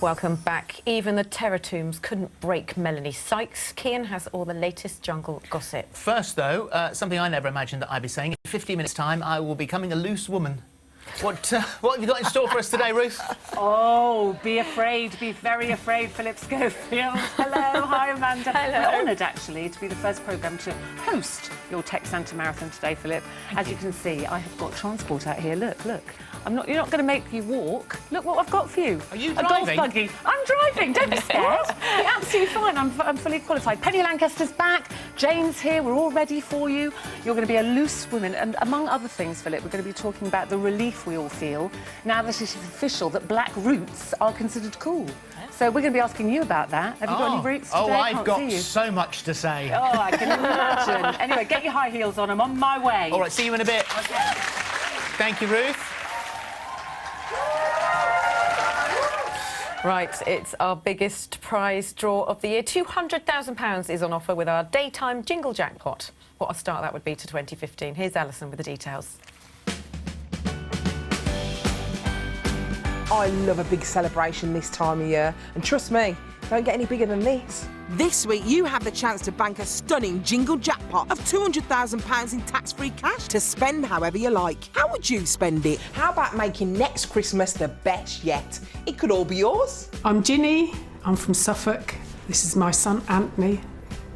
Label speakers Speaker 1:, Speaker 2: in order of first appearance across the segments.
Speaker 1: Welcome back. Even the terror tombs couldn't break Melanie Sykes. Kian has all the latest jungle gossip.
Speaker 2: First, though, something I never imagined that I'd be saying. In 15 minutes' time, I will be becoming a loose woman. What have you got in store for us today, Ruth?
Speaker 3: Oh, be afraid, be very afraid, Phillip Schofield. Hello, hi, Amanda.
Speaker 1: Hello.
Speaker 3: We're honoured, actually, to be the first programme to host your Tech Santa Marathon today, Phillip. As you can see, I have got transport out here. Look, look. You're not going to make you walk. Look what I've got for you.
Speaker 2: Are you
Speaker 3: a
Speaker 2: driving?
Speaker 3: golf buggy. I'm driving. Don't be scared. You're absolutely fine. I'm fully qualified. Penny Lancaster's back. Jane's here. We're all ready for you. You're going to be a loose woman. And among other things, Phillip, we're going to be talking about the relief we all feel now that it is official that black roots are considered cool. So we're going to be asking you about that. Have you got any roots today?
Speaker 2: Oh, I've got
Speaker 3: see you.
Speaker 2: so much to say.
Speaker 3: Oh, I can imagine. Anyway, get your high heels on. I'm on my way.
Speaker 2: All right, see you in a bit.
Speaker 3: Okay.
Speaker 2: Thank you, Ruth.
Speaker 1: Right, it's our biggest prize draw of the year. £200,000 is on offer with our daytime jingle jackpot. What a start that would be to 2015. Here's Alison with the details.
Speaker 4: I love a big celebration this time of year, and trust me, don't get any bigger than this. This week, you have the chance to bank a stunning jingle jackpot of £200,000 in tax-free cash to spend however you like. How would you spend it? How about making next Christmas the best yet? It could all be yours.
Speaker 5: I'm Ginny, I'm from Suffolk. This is my son Anthony,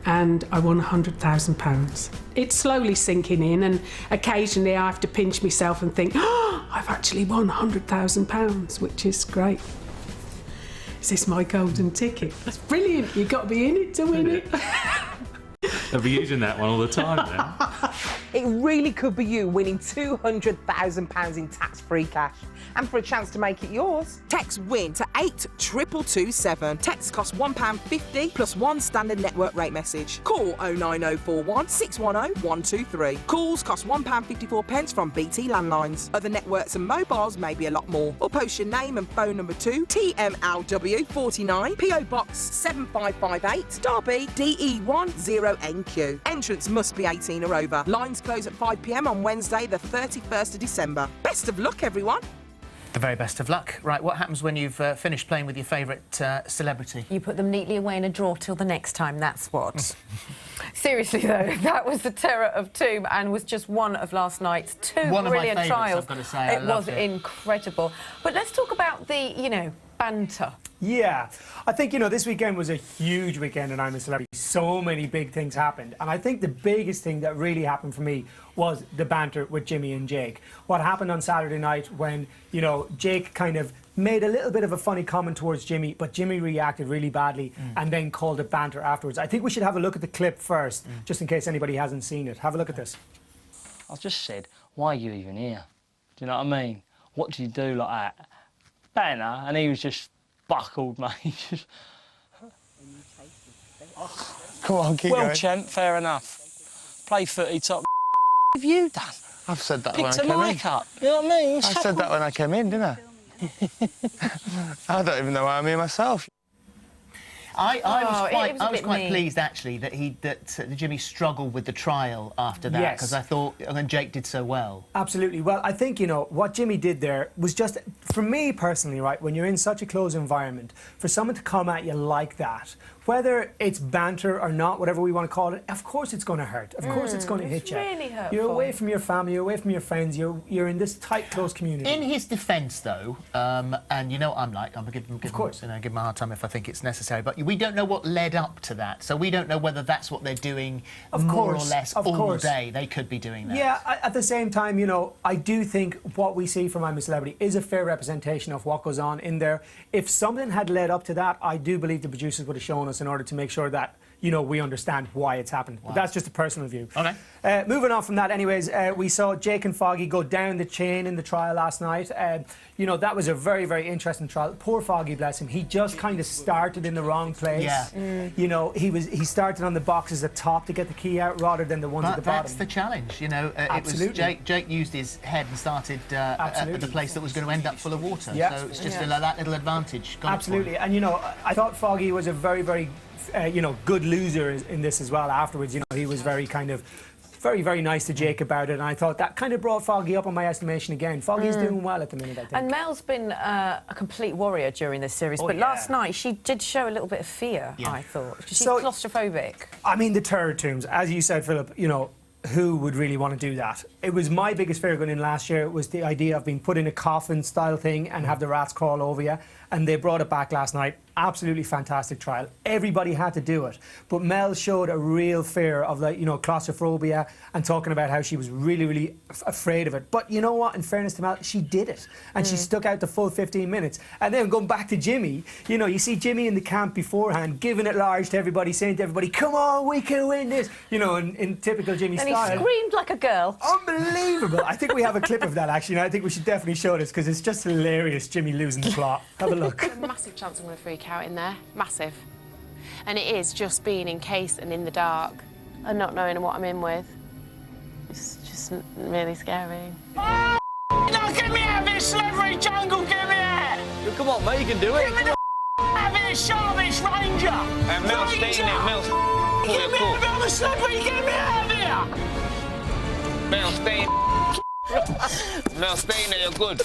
Speaker 5: and I won £100,000. It's slowly sinking in, and occasionally I have to pinch myself and think, oh, I've actually won £100,000, which is great. Is this my golden ticket? That's brilliant. You've got to be in it to win it.
Speaker 6: They'll be using that one all the time now.
Speaker 4: It really could be you winning £200,000 in tax-free cash. And for a chance to make it yours, text WIN to 82227. Text costs £1.50 plus one standard network rate message. Call 09041 610 123. Calls cost £1.54 from BT landlines. Other networks and mobiles may be a lot more. Or post your name and phone number to TMLW 49 PO Box 7558 Derby DE10NQ. Entrance must be 18 or over. Lines close at 5 p.m. on Wednesday the 31st of December. Best of luck, everyone.
Speaker 2: The very best of luck. Right, what happens when you've finished playing with your favourite celebrity?
Speaker 1: You put them neatly away in a drawer till the next time, that's what. Seriously, though, that was the terror of Tomb and was just one of last night's two brilliant trials.
Speaker 2: I've got to say.
Speaker 1: It was incredible. But let's talk about the, banter.
Speaker 7: Yeah, I think, this weekend was a huge weekend and I'm a Celebrity. So many big things happened. And I think the biggest thing that really happened for me was the banter with Jimmy and Jake. What happened on Saturday night when, Jake kind of made a little bit of a funny comment towards Jimmy, but Jimmy reacted really badly and then called it banter afterwards. I think we should have a look at the clip first, just in case anybody hasn't seen it. Have a look at this.
Speaker 8: I just said, why are you even here? Do you know what I mean? What do you do like that? Banner, and he was just buckled, mate.
Speaker 9: Come on, keep going.
Speaker 8: Well, champ, fair enough. Play footy top. What have you done?
Speaker 9: I've said that when I
Speaker 8: Picked
Speaker 9: came
Speaker 8: a
Speaker 9: in.
Speaker 8: mic up. You know what I mean?
Speaker 9: I said that when I came in, didn't I? I don't even know why I'm here myself.
Speaker 2: I was quite pleased, actually, that Jimmy struggled with the trial after that, because I thought Jake did so well.
Speaker 7: Absolutely. Well, I think, what Jimmy did there was just, for me personally, right, when you're in such a closed environment, for someone to come at you like that, whether it's banter or not, whatever we want to call it, of course it's going to hurt. Of course it's going to hit you.
Speaker 1: Really hurtful.
Speaker 7: You're away from your family, you're away from your friends, you're in this tight, close community.
Speaker 2: In his defence, though, and you know what I'm like, I'm going to give him a hard time if I think it's necessary, but we don't know what led up to that, so we don't know whether that's what they're doing more or less all day. They could be doing that.
Speaker 7: Yeah, at the same time, I do think what we see from I'm a Celebrity is a fair representation of what goes on in there. If something had led up to that, I do believe the producers would have shown us in order to make sure that we understand why it's happened. Wow. But that's just a personal view.
Speaker 2: Okay.
Speaker 7: Moving on from that, anyways, we saw Jake and Foggy go down the chain in the trial last night. That was a very, very interesting trial. Poor Foggy, bless him. He just kind of started in the wrong place.
Speaker 2: Yeah.
Speaker 7: He started on the boxes at top to get the key out rather than the ones at the bottom.
Speaker 2: That's the challenge.
Speaker 7: Absolutely.
Speaker 2: It was Jake used his head and started at the place that was going to end up full of water.
Speaker 7: Yeah.
Speaker 2: So it's just that little advantage.
Speaker 7: Absolutely. And I thought Foggy was a very, very good loser in this as well afterwards. He was very kind of very, very nice to Jake about it, and I thought that kind of brought Foggy up on my estimation again. Foggy's doing well at the minute, I think.
Speaker 1: And Mel's been a complete warrior during this series, but last night she did show a little bit of fear, I thought. She's claustrophobic.
Speaker 7: I mean, the terror tombs, as you said, Philip, you know, who would really want to do that? It was my biggest fear going in last year, was the idea of being put in a coffin-style thing and have the rats crawl over you, and they brought it back last night. Absolutely fantastic trial. Everybody had to do it. But Mel showed a real fear of, like, you know, claustrophobia, and talking about how she was really, really afraid of it. But you know what? In fairness to Mel, she did it. And she stuck out the full 15 minutes. And then going back to Jimmy, you know, you see Jimmy in the camp beforehand, giving it large to everybody, saying to everybody, come on, we can win this. You know, in typical Jimmy style.
Speaker 1: And he screamed like a girl.
Speaker 7: Unbelievable. I think we have a clip of that, actually, and I think we should definitely show this, because it's just hilarious, Jimmy losing the plot. Have a look.
Speaker 10: There's a massive chance I'm going to freak out in there. Massive. And it is just being encased and in the dark and not knowing what I'm in with. It's just really scary.
Speaker 11: Oh, no, get me out of here, slippery jungle, get me out!
Speaker 12: Come on, mate, you can do it.
Speaker 11: Get me the out of here, Schofest Ranger!
Speaker 12: And Mel's staying there, Mel's...
Speaker 11: Get me out of here, I'm a slippery, get me out of here!
Speaker 12: Mel's staying... Mel's staying there, you're good.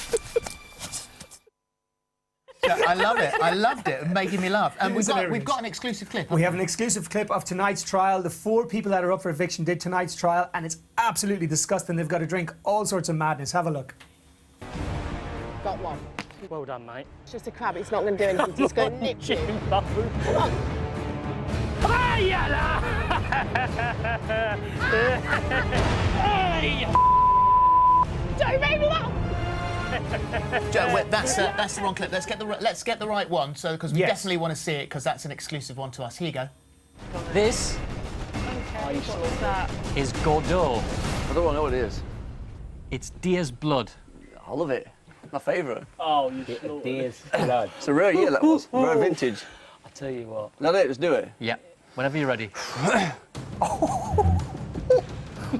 Speaker 2: I love it. I loved it. Making me laugh. And we've got an exclusive clip.
Speaker 7: We have an exclusive clip of tonight's trial. The 4 people that are up for eviction did tonight's trial, and it's absolutely disgusting. They've got to drink all sorts of madness. Have a look.
Speaker 10: Got one.
Speaker 8: Well done, mate.
Speaker 10: It's just a crab. It's not going to do anything. It's going to nip you. Come on.
Speaker 11: Hey!
Speaker 10: Don't make me laugh!
Speaker 2: Joe, wait, that's the wrong clip. Let's get the right one, so because we definitely want to see it, because that's an exclusive one to us. Here you go.
Speaker 8: This is Godot.
Speaker 12: I don't know what it is.
Speaker 8: It's deer's blood.
Speaker 12: I love it. My favourite.
Speaker 8: Oh, you deer's blood.
Speaker 12: It's a rare year, that was. Rare vintage.
Speaker 8: I'll tell you what.
Speaker 12: No, let's do it.
Speaker 8: Yeah, whenever you're ready.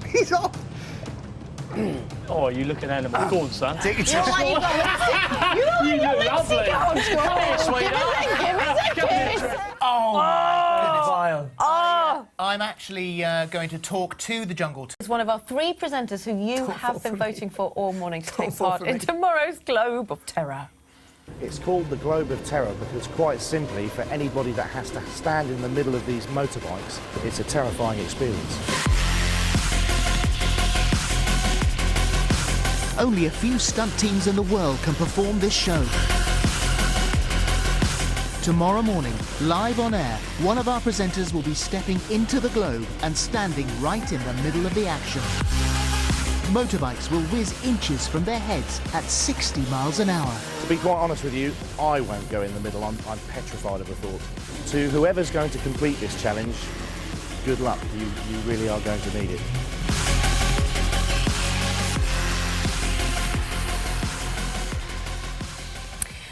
Speaker 2: He's off.
Speaker 8: Oh, you look an animal. Go on, son.
Speaker 2: Take it.
Speaker 8: You look lovely. Come here, sweetheart.
Speaker 2: Oh, I'm actually going to talk to the jungle.
Speaker 1: It's one of our 3 presenters who you have been voting for all morning to take part in tomorrow's Globe of Terror.
Speaker 13: It's called the Globe of Terror because, quite simply, for anybody that has to stand in the middle of these motorbikes, it's a terrifying experience.
Speaker 14: Only a few stunt teams in the world can perform this show. Tomorrow morning, live on air, one of our presenters will be stepping into the globe and standing right in the middle of the action. Motorbikes will whiz inches from their heads at 60 miles an hour.
Speaker 13: To be quite honest with you, I won't go in the middle. I'm petrified of the thought. To whoever's going to complete this challenge, good luck. You really are going to need it.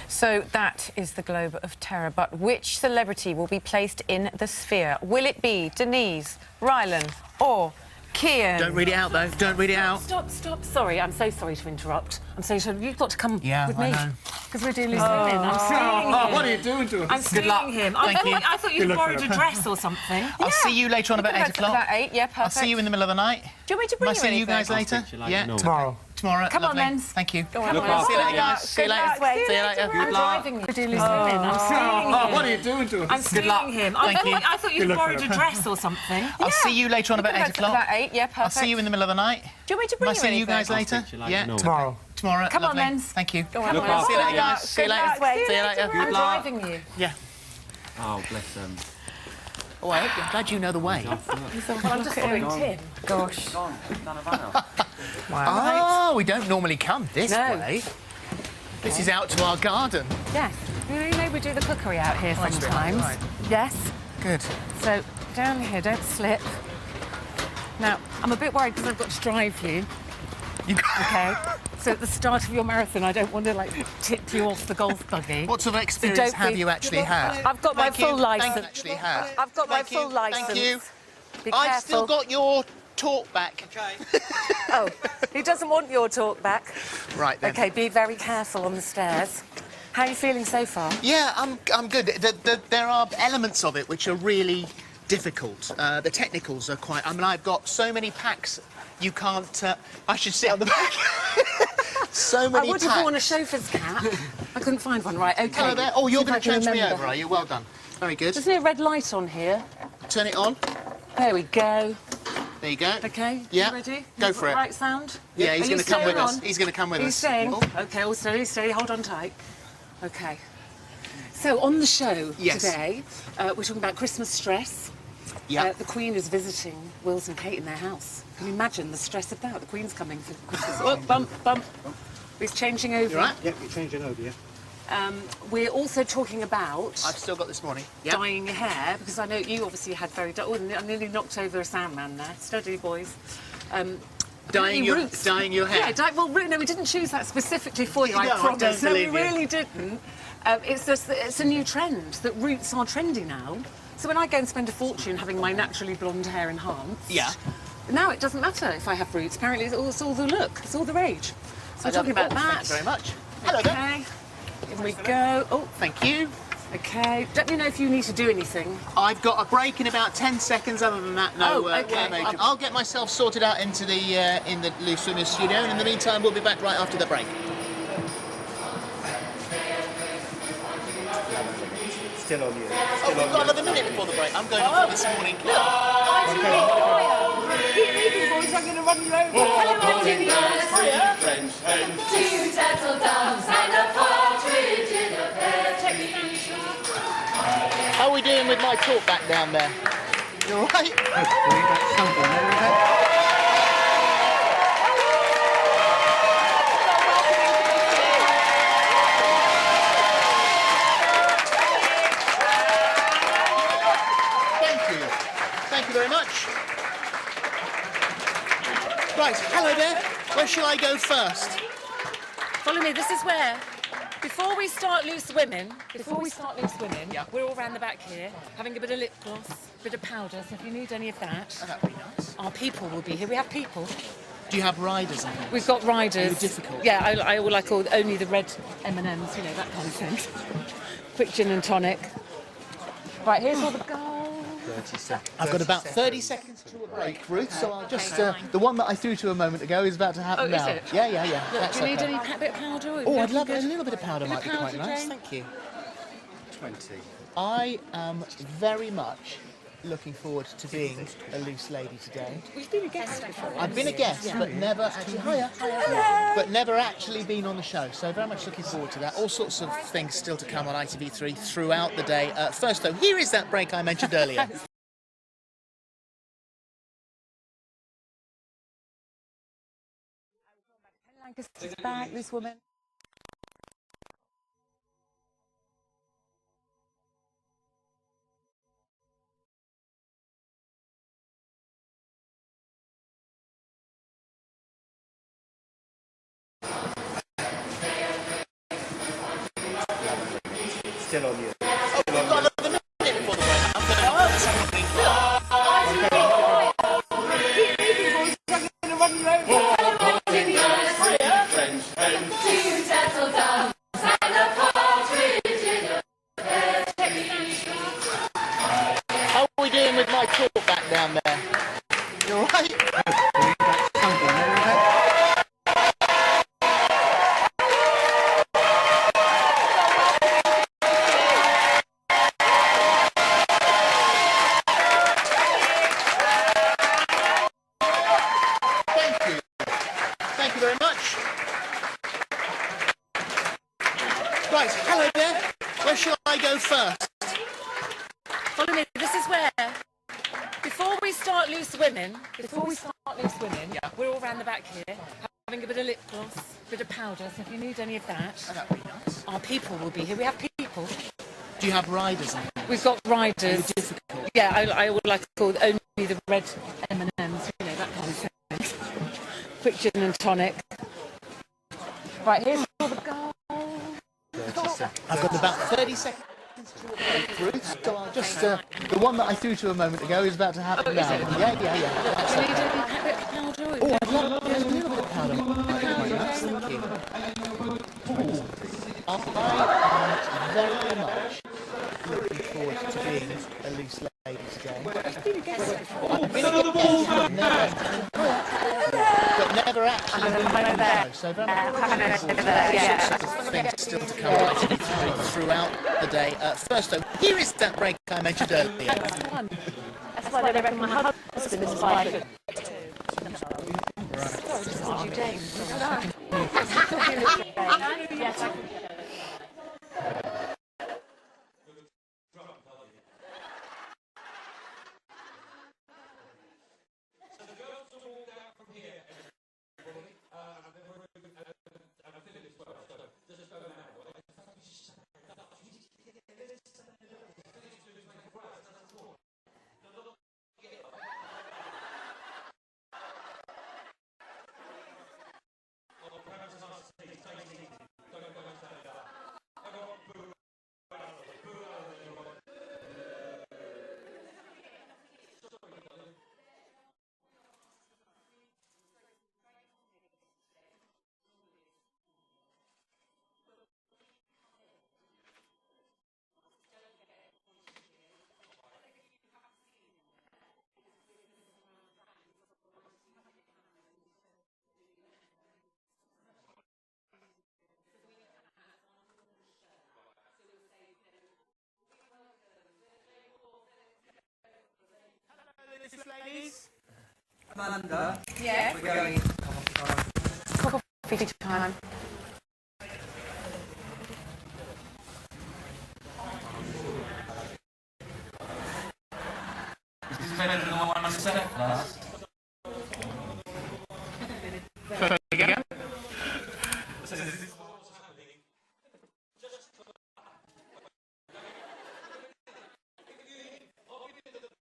Speaker 1: So that is the Globe of Terror. But which celebrity will be placed in the sphere? Will it be Denise, Rylan or Kian?
Speaker 2: Don't read it out, though. Don't read it out.
Speaker 3: Stop. Sorry, I'm so sorry to interrupt. I'm so sorry. You've got to come with me.
Speaker 2: I know.
Speaker 3: Because we're doing Loose Women. I'm seeing him.
Speaker 7: What are you doing to him?
Speaker 3: I'm seeing him.
Speaker 2: Thank you.
Speaker 3: I thought you borrowed a dress or something.
Speaker 2: I'll see you later on about 8 o'clock.
Speaker 1: About 8, yeah, perfect.
Speaker 2: I'll see you in the middle of the night.
Speaker 1: Do you want me to bring
Speaker 2: Am I seeing you guys
Speaker 1: anything?
Speaker 2: later? Yeah.
Speaker 7: Tomorrow.
Speaker 2: Tomorrow.
Speaker 3: Come on,
Speaker 2: lovely.
Speaker 3: then.
Speaker 2: Thank you.
Speaker 1: Go on.
Speaker 2: See you later, guys. See you later. See you later.
Speaker 3: I'm driving you. We're doing Loose Women. I'm seeing him.
Speaker 7: What are you doing to him?
Speaker 3: I'm seeing him.
Speaker 2: Thank you.
Speaker 3: I thought you borrowed a dress or something.
Speaker 2: I'll see you later on about 8 o'clock.
Speaker 1: About 8, yeah, perfect.
Speaker 2: I'll see you in the middle of the night.
Speaker 1: Do you want me to bring
Speaker 2: Am I seeing you guys
Speaker 1: anything?
Speaker 2: later? Yeah.
Speaker 7: Tomorrow.
Speaker 2: Tomorrow.
Speaker 3: Come on,
Speaker 2: lovely.
Speaker 3: then.
Speaker 2: Thank you.
Speaker 1: Go on.
Speaker 2: See you later, guys. See you later. See you later.
Speaker 3: I'm driving you.
Speaker 2: Yeah.
Speaker 6: Oh, bless them.
Speaker 2: Oh, I'm glad you know the way.
Speaker 3: Well, I'm just following Tim.
Speaker 1: Gosh.
Speaker 2: Oh, we don't normally come this way. This is out to our garden.
Speaker 3: Yes. You know we do the cookery out here
Speaker 2: Right,
Speaker 3: sometimes.
Speaker 2: right.
Speaker 3: Yes.
Speaker 2: Good.
Speaker 3: So, down here, don't slip. Now, I'm a bit worried because I've got to drive you. Okay? So at the start of your marathon, I don't want to, like, tip you off the golf buggy.
Speaker 2: What sort of experience have you actually had?
Speaker 3: I've got my full licence.
Speaker 2: I've
Speaker 3: got my full licence.
Speaker 2: Thank you.
Speaker 3: Be
Speaker 2: I've
Speaker 3: careful.
Speaker 2: still got your talk back. Okay.
Speaker 3: Oh, he doesn't want your talk back.
Speaker 2: Right then.
Speaker 3: Okay, be very careful on the stairs. How are you feeling so far?
Speaker 2: Yeah, I'm good. There are elements of it which are really difficult. The technicals are quite... I mean, I've got so many packs, you can't... I should sit on the back. So many packs.
Speaker 3: I would have worn a chauffeur's cap. I couldn't find one. Right, OK.
Speaker 2: Hello there. Oh, you're going to transfer me over, are you? Well done. Very good.
Speaker 3: Isn't there a red light on here?
Speaker 2: Turn it on.
Speaker 3: There we go.
Speaker 2: There you go.
Speaker 3: OK,
Speaker 2: yeah.
Speaker 3: You ready?
Speaker 2: Go for it.
Speaker 3: Right sound?
Speaker 2: Yeah, he's going to come with us. He's going to come with us.
Speaker 3: He's saying. OK, all steady, steady, hold on tight. OK. So, on the show today, we're talking about Christmas stress.
Speaker 2: Yeah.
Speaker 3: The Queen is visiting Wills and Kate in their house. Can you imagine the stress of that? The Queen's coming for Christmas. Oh, bump, bump. He's changing over.
Speaker 2: You right?
Speaker 13: Yep, you're changing over, yeah.
Speaker 3: We're also talking about...
Speaker 2: I've still got this morning.
Speaker 3: Yep. Dyeing your hair, because I know you obviously had very... Oh, I nearly knocked over a Sandman there. Steady, boys.
Speaker 2: Dyeing your hair?
Speaker 3: Yeah, well, no, we didn't choose that specifically for you, I promise. No, we really didn't. It's just that it's a new trend, that roots are trendy now. So when I go and spend a fortune having my naturally blonde hair enhanced...
Speaker 2: Yeah.
Speaker 3: Now it doesn't matter if I have roots. Apparently it's all the look, it's all the rage. So we're talking about that.
Speaker 2: Thank you very much. Hello there.
Speaker 3: Here we go. Oh,
Speaker 2: thank you.
Speaker 3: OK. Let me know if you need to do anything.
Speaker 2: I've got a break in about 10 seconds. Other than that, no.
Speaker 3: OK.
Speaker 2: I'll get myself sorted out into the in the Loose Swimmers studio, and in the meantime, we'll be back right after the break.
Speaker 13: Still on you.
Speaker 2: We've got another minute before the break. I'm going for this morning.
Speaker 3: Keep moving, boys. I'm going to run you over.
Speaker 11: Two turtle doves and a partridge in a pear.
Speaker 2: How are we doing with my talk back down there? You all right? Thank you very much. Right, hello there. Where shall I go first?
Speaker 3: Follow me. This is where, before we start loose women, we're all round the back here, having a bit of lip gloss, a bit of powder, so if you need any of that,
Speaker 2: that'd be nice.
Speaker 3: Our people will be here. We have people.
Speaker 2: Do you have riders in here?
Speaker 3: We've got riders.
Speaker 2: Are you difficult?
Speaker 3: Yeah, I like only the red M&Ms, you know, that kind of thing. Quick gin and tonic. Right, here's all the gold.
Speaker 2: I've got about 30 seconds to a break, Ruth, so I'll just... the one that I threw to a moment ago is about to happen now.
Speaker 3: Is it?
Speaker 2: Yeah.
Speaker 3: Look, do you need any bit of powder?
Speaker 2: Oh, I'd love a little bit of powder, might be quite nice.
Speaker 3: Jane?
Speaker 2: Thank you.
Speaker 13: 20.
Speaker 2: I am very much looking forward to being a loose lady today.
Speaker 3: We've been a guest before.
Speaker 2: I've been a guest, but never actually... But never actually been on the show, so very much looking forward to that. All sorts of things still to come on ITV3 throughout the day. First, though, here is that break I mentioned earlier.
Speaker 3: Lancaster's back, this woman.
Speaker 13: Still on you.
Speaker 2: We've got another minute before the break. I'm going to this morning.
Speaker 3: Keep moving, boys. I'm going to run you over.
Speaker 11: Two turtle doves and a partridge in a pear.
Speaker 2: How are we doing with my talk back down there? You all right? Thank you very much. Right, hello there. Where shall I go first?
Speaker 3: Follow me. This is where, before we start loose women, we're all round the back here, having a bit of lip gloss, a bit of powder, so if you need any of that,
Speaker 2: that'd be nice.
Speaker 3: Our people will be here. We have people.
Speaker 2: Do you have riders in here?
Speaker 3: We've got riders.
Speaker 2: Are you difficult?
Speaker 3: Yeah, I would like to call only the red M&Ms, you know, that kind of thing. Quick gin and tonic. Right, here's all the gold.
Speaker 2: I've got about 30 seconds to a break, Ruth, so I'll just... the one that I threw to a moment ago is about to happen now. Yeah.
Speaker 3: Do you need any bit of powder?
Speaker 2: Oh, I'd love a little bit of powder. Thank you. I am very much looking forward to being a loose lady today. So very much things still to come throughout the day. First, though, here is that break I mentioned earlier.
Speaker 3: That's why they reckon my husband is 5 foot. Yes, I can.
Speaker 4: Ladies? Amanda?
Speaker 10: Yeah?
Speaker 4: We're going...
Speaker 10: Coffee time.
Speaker 15: Is this better than the one I set last?
Speaker 2: Again?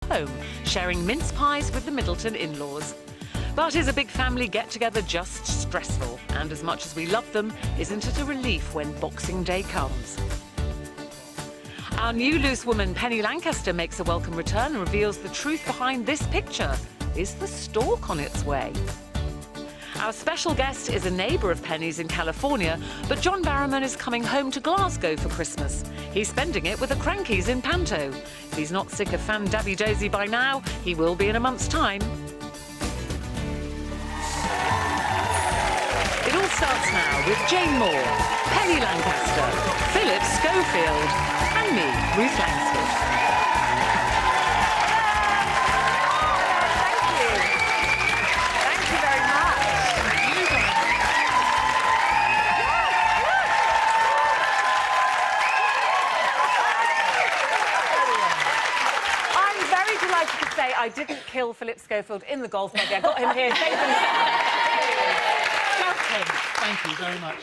Speaker 3: Home, sharing mince pies with the Middleton in-laws. But is a big family get-together just stressful? And as much as we love them, isn't it a relief when Boxing Day comes? Our new loose woman, Penny Lancaster, makes a welcome return and reveals the truth behind this picture. Is the stork on its way? Our special guest is a neighbour of Penny's in California, but John Barrowman is coming home to Glasgow for Christmas. He's spending it with the Crankies in Panto. If he's not sick of Fan Dabby Dozy by now, he will be in a month's time. It all starts now with Jane Moore, Penny Lancaster, Phillip Schofield, and me, Ruth Langsford. I didn't kill Phillip Schofield in the golf buggy. I got him here safe and sound.
Speaker 2: Thank you very much.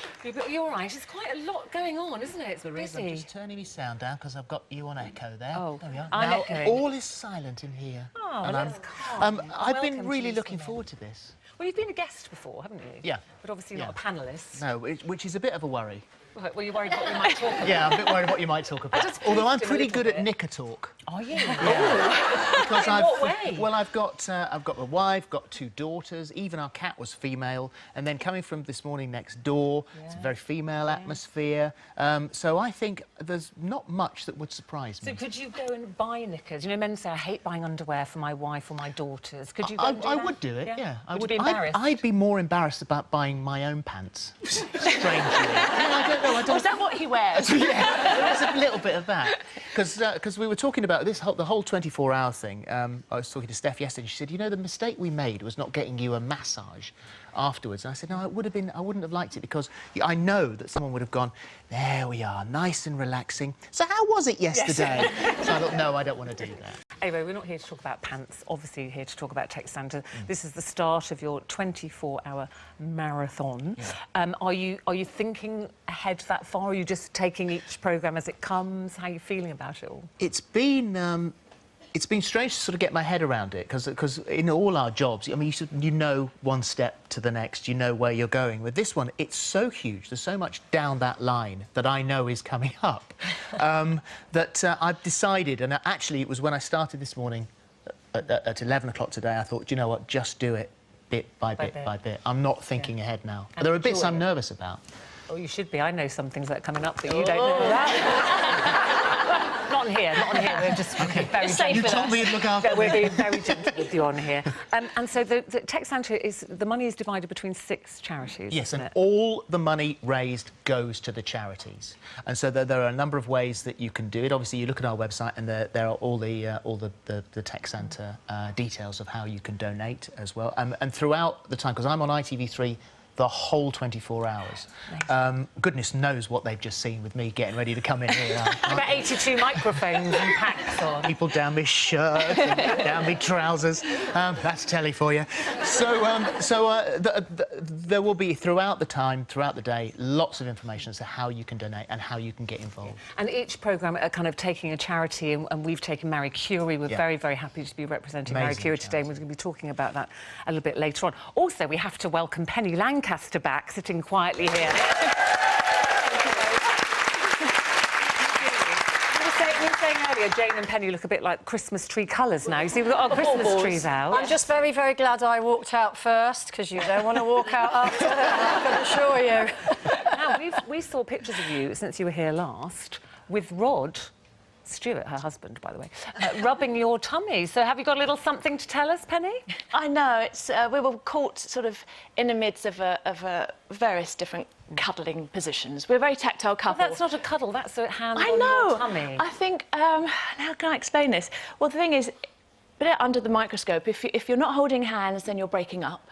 Speaker 3: You're all right. It's quite a lot going on, isn't it? It's busy.
Speaker 2: I'm just turning my sound down because I've got you on echo there.
Speaker 3: Oh,
Speaker 2: there we are.
Speaker 3: I'm
Speaker 2: now
Speaker 3: echoing.
Speaker 2: all is silent in here.
Speaker 3: Oh,
Speaker 2: and
Speaker 3: that's calm.
Speaker 2: I've been really looking forward to this.
Speaker 3: Well, you've been a guest before, haven't you?
Speaker 2: Yeah.
Speaker 3: But obviously not a panellist.
Speaker 2: No, which is a bit of a worry.
Speaker 3: Well, you're worried what we might talk about.
Speaker 2: Yeah, I'm a bit worried what you might talk about. Although I'm pretty good at knicker talk.
Speaker 3: Are you?
Speaker 2: Yeah. Because
Speaker 3: In what way?
Speaker 2: Well, I've got a wife, got 2 daughters. Even our cat was female. And then coming from this morning next door, it's a very female atmosphere. So I think there's not much that would surprise me.
Speaker 3: So could you go and buy knickers? You know, men say, I hate buying underwear for my wife or my daughters. Could you go and do that?
Speaker 2: I would do it, yeah. I would.
Speaker 3: Be embarrassed?
Speaker 2: I'd be more embarrassed about buying my own pants. Strangely. I don't know.
Speaker 3: Oh, is that what he wears?
Speaker 2: Yeah, there's a little bit of that. Because we were talking about the whole 24-hour thing. I was talking to Steph yesterday, and she said, you know, the mistake we made was not getting you a massage afterwards. And I said, no, I wouldn't have liked it because I know that someone would have gone, there we are, nice and relaxing. So how was it yesterday? Yes. So I thought, no, I don't want to do that.
Speaker 3: Anyway, we're not here to talk about pants, obviously you're here to talk about Tech Santa. This is the start of your 24-hour marathon. Yeah. Are you thinking ahead that far, or are you just taking each programme as it comes? How are you feeling about it all?
Speaker 2: It's been strange to sort of get my head around it, because in all our jobs, I mean, you know one step to the next, you know where you're going. With this one, it's so huge, there's so much down that line that I know is coming up, that I've decided, and actually it was when I started this morning at 11 o'clock today, I thought, do you know what, just do it bit by bit by bit. I'm not thinking ahead now. But there are bits I'm nervous about.
Speaker 3: Oh, you should be. I know some things that are coming up that you don't know. Not on here, not on here. We're just very gentle.
Speaker 2: You told me you'd look after
Speaker 3: We're being very gentle with you on here. And so the Tech Santa is... The money is divided between 6 charities,
Speaker 2: Yes,
Speaker 3: isn't
Speaker 2: and
Speaker 3: it?
Speaker 2: all the money raised goes to the charities. And so there are a number of ways that you can do it. Obviously, you look at our website and there are all the Tech Santa details of how you can donate as well. And throughout the time, because I'm on ITV3 the whole 24 hours. Goodness knows what they've just seen with me getting ready to come in here.
Speaker 3: I've got 82 microphones and packs on.
Speaker 2: People down my shirt, and down my trousers. That's telly for you. There will be, throughout the time, throughout the day, lots of information as to how you can donate and how you can get involved.
Speaker 3: And each programme are kind of taking a charity, and we've taken Marie Curie. We're very, very happy to be representing Marie Curie today, and we're going to be talking about that a little bit later on. Also, we have to welcome Penny Lancaster back, sitting quietly here. You were saying earlier, Jane and Penny look a bit like Christmas tree colours now. You see, we've got our Christmas trees out.
Speaker 16: I'm just very, very glad I walked out first, because you don't want to walk out after that, I can assure you.
Speaker 3: Now, we saw pictures of you since you were here last with Rod Stewart, her husband, by the way, rubbing your tummy. So have you got a little something to tell us, Penny?
Speaker 17: I know. It's we were caught sort of in the midst of various different cuddling positions. We're a very tactile couple.
Speaker 3: Well, that's not a cuddle. That's a hand
Speaker 17: I
Speaker 3: on
Speaker 17: know.
Speaker 3: your tummy.
Speaker 17: I think. How can I explain this? Well, the thing is, put it under the microscope. If you're not holding hands, then you're breaking up.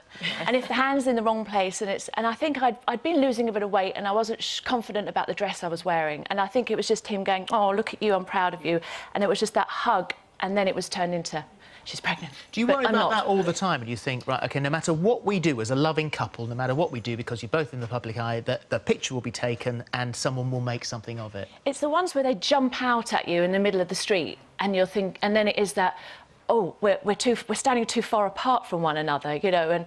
Speaker 17: And if the hand's in the wrong place, and I think I'd been losing a bit of weight, and I wasn't confident about the dress I was wearing, and I think it was just him going, "Oh, look at you, I'm proud of you," and it was just that hug, and then it was turned into, "She's pregnant."
Speaker 2: Do you worry about that all the time? And you think, right, OK, no matter what we do as a loving couple, no matter what we do, because you're both in the public eye, that the picture will be taken and someone will make something of it?
Speaker 17: It's the ones where they jump out at you in the middle of the street, and you'll think, and then it is that, oh, we're standing too far apart from one another, you know, and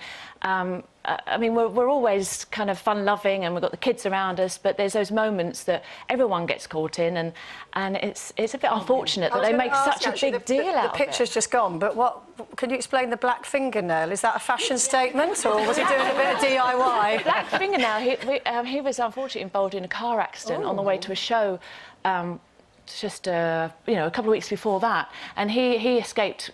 Speaker 17: I mean, we're always kind of fun-loving, and we've got the kids around us, but there's those moments that everyone gets caught in, and it's a bit unfortunate that they make such a big deal out of it.
Speaker 16: The picture's just gone, but can you explain the black fingernail? Is that a fashion statement, or was he doing a bit of DIY?
Speaker 17: Black fingernail, he was unfortunately involved in a car accident on the way to a show, just you know, a couple of weeks before that, and he escaped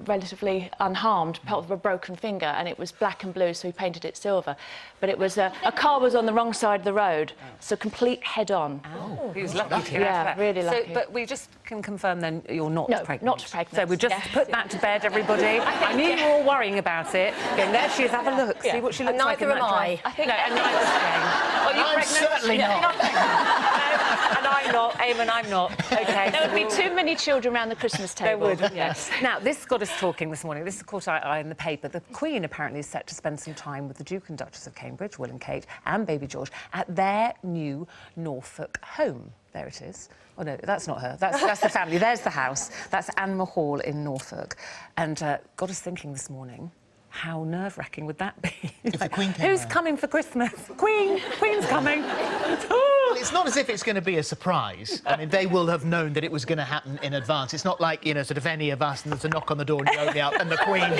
Speaker 17: relatively unharmed, apart from a broken finger, and it was black and blue, so he painted it silver. But it was a car was on the wrong side of the road, so complete head-on.
Speaker 3: Oh, he was lucky to
Speaker 17: yeah, really lucky.
Speaker 3: So, but we just can confirm then you're not pregnant.
Speaker 17: Not pregnant.
Speaker 3: So we just put that to bed, everybody. I knew you were all worrying about it. Okay, there she is. Have a look. See what she looks like in that dress.
Speaker 16: Neither am I.
Speaker 17: I think
Speaker 3: no, and neither is Jane. Are you
Speaker 2: I'm
Speaker 3: pregnant?
Speaker 2: certainly not.
Speaker 3: You're not pregnant. And I'm not. Eamon, I'm not. OK.
Speaker 17: There would be too many children around the Christmas table.
Speaker 3: There would, yes. Now, this got us talking this morning. This has caught our eye in the paper. The Queen apparently is set to spend some time with the Duke and Duchess of Cambridge, Will and Kate, and baby George, at their new Norfolk home. There it is. Oh, no, that's not her. That's the family. There's the house. That's Anne Hall in Norfolk. And got us thinking this morning, how nerve-wracking would that be?
Speaker 2: If the Queen came
Speaker 3: who's
Speaker 2: round.
Speaker 3: coming for Christmas? Queen's coming.
Speaker 2: Well, it's not as if it's going to be a surprise. I mean, they will have known that it was going to happen in advance. It's not like, you know, sort of any of us and there's a knock on the door and you open it up and the Queen...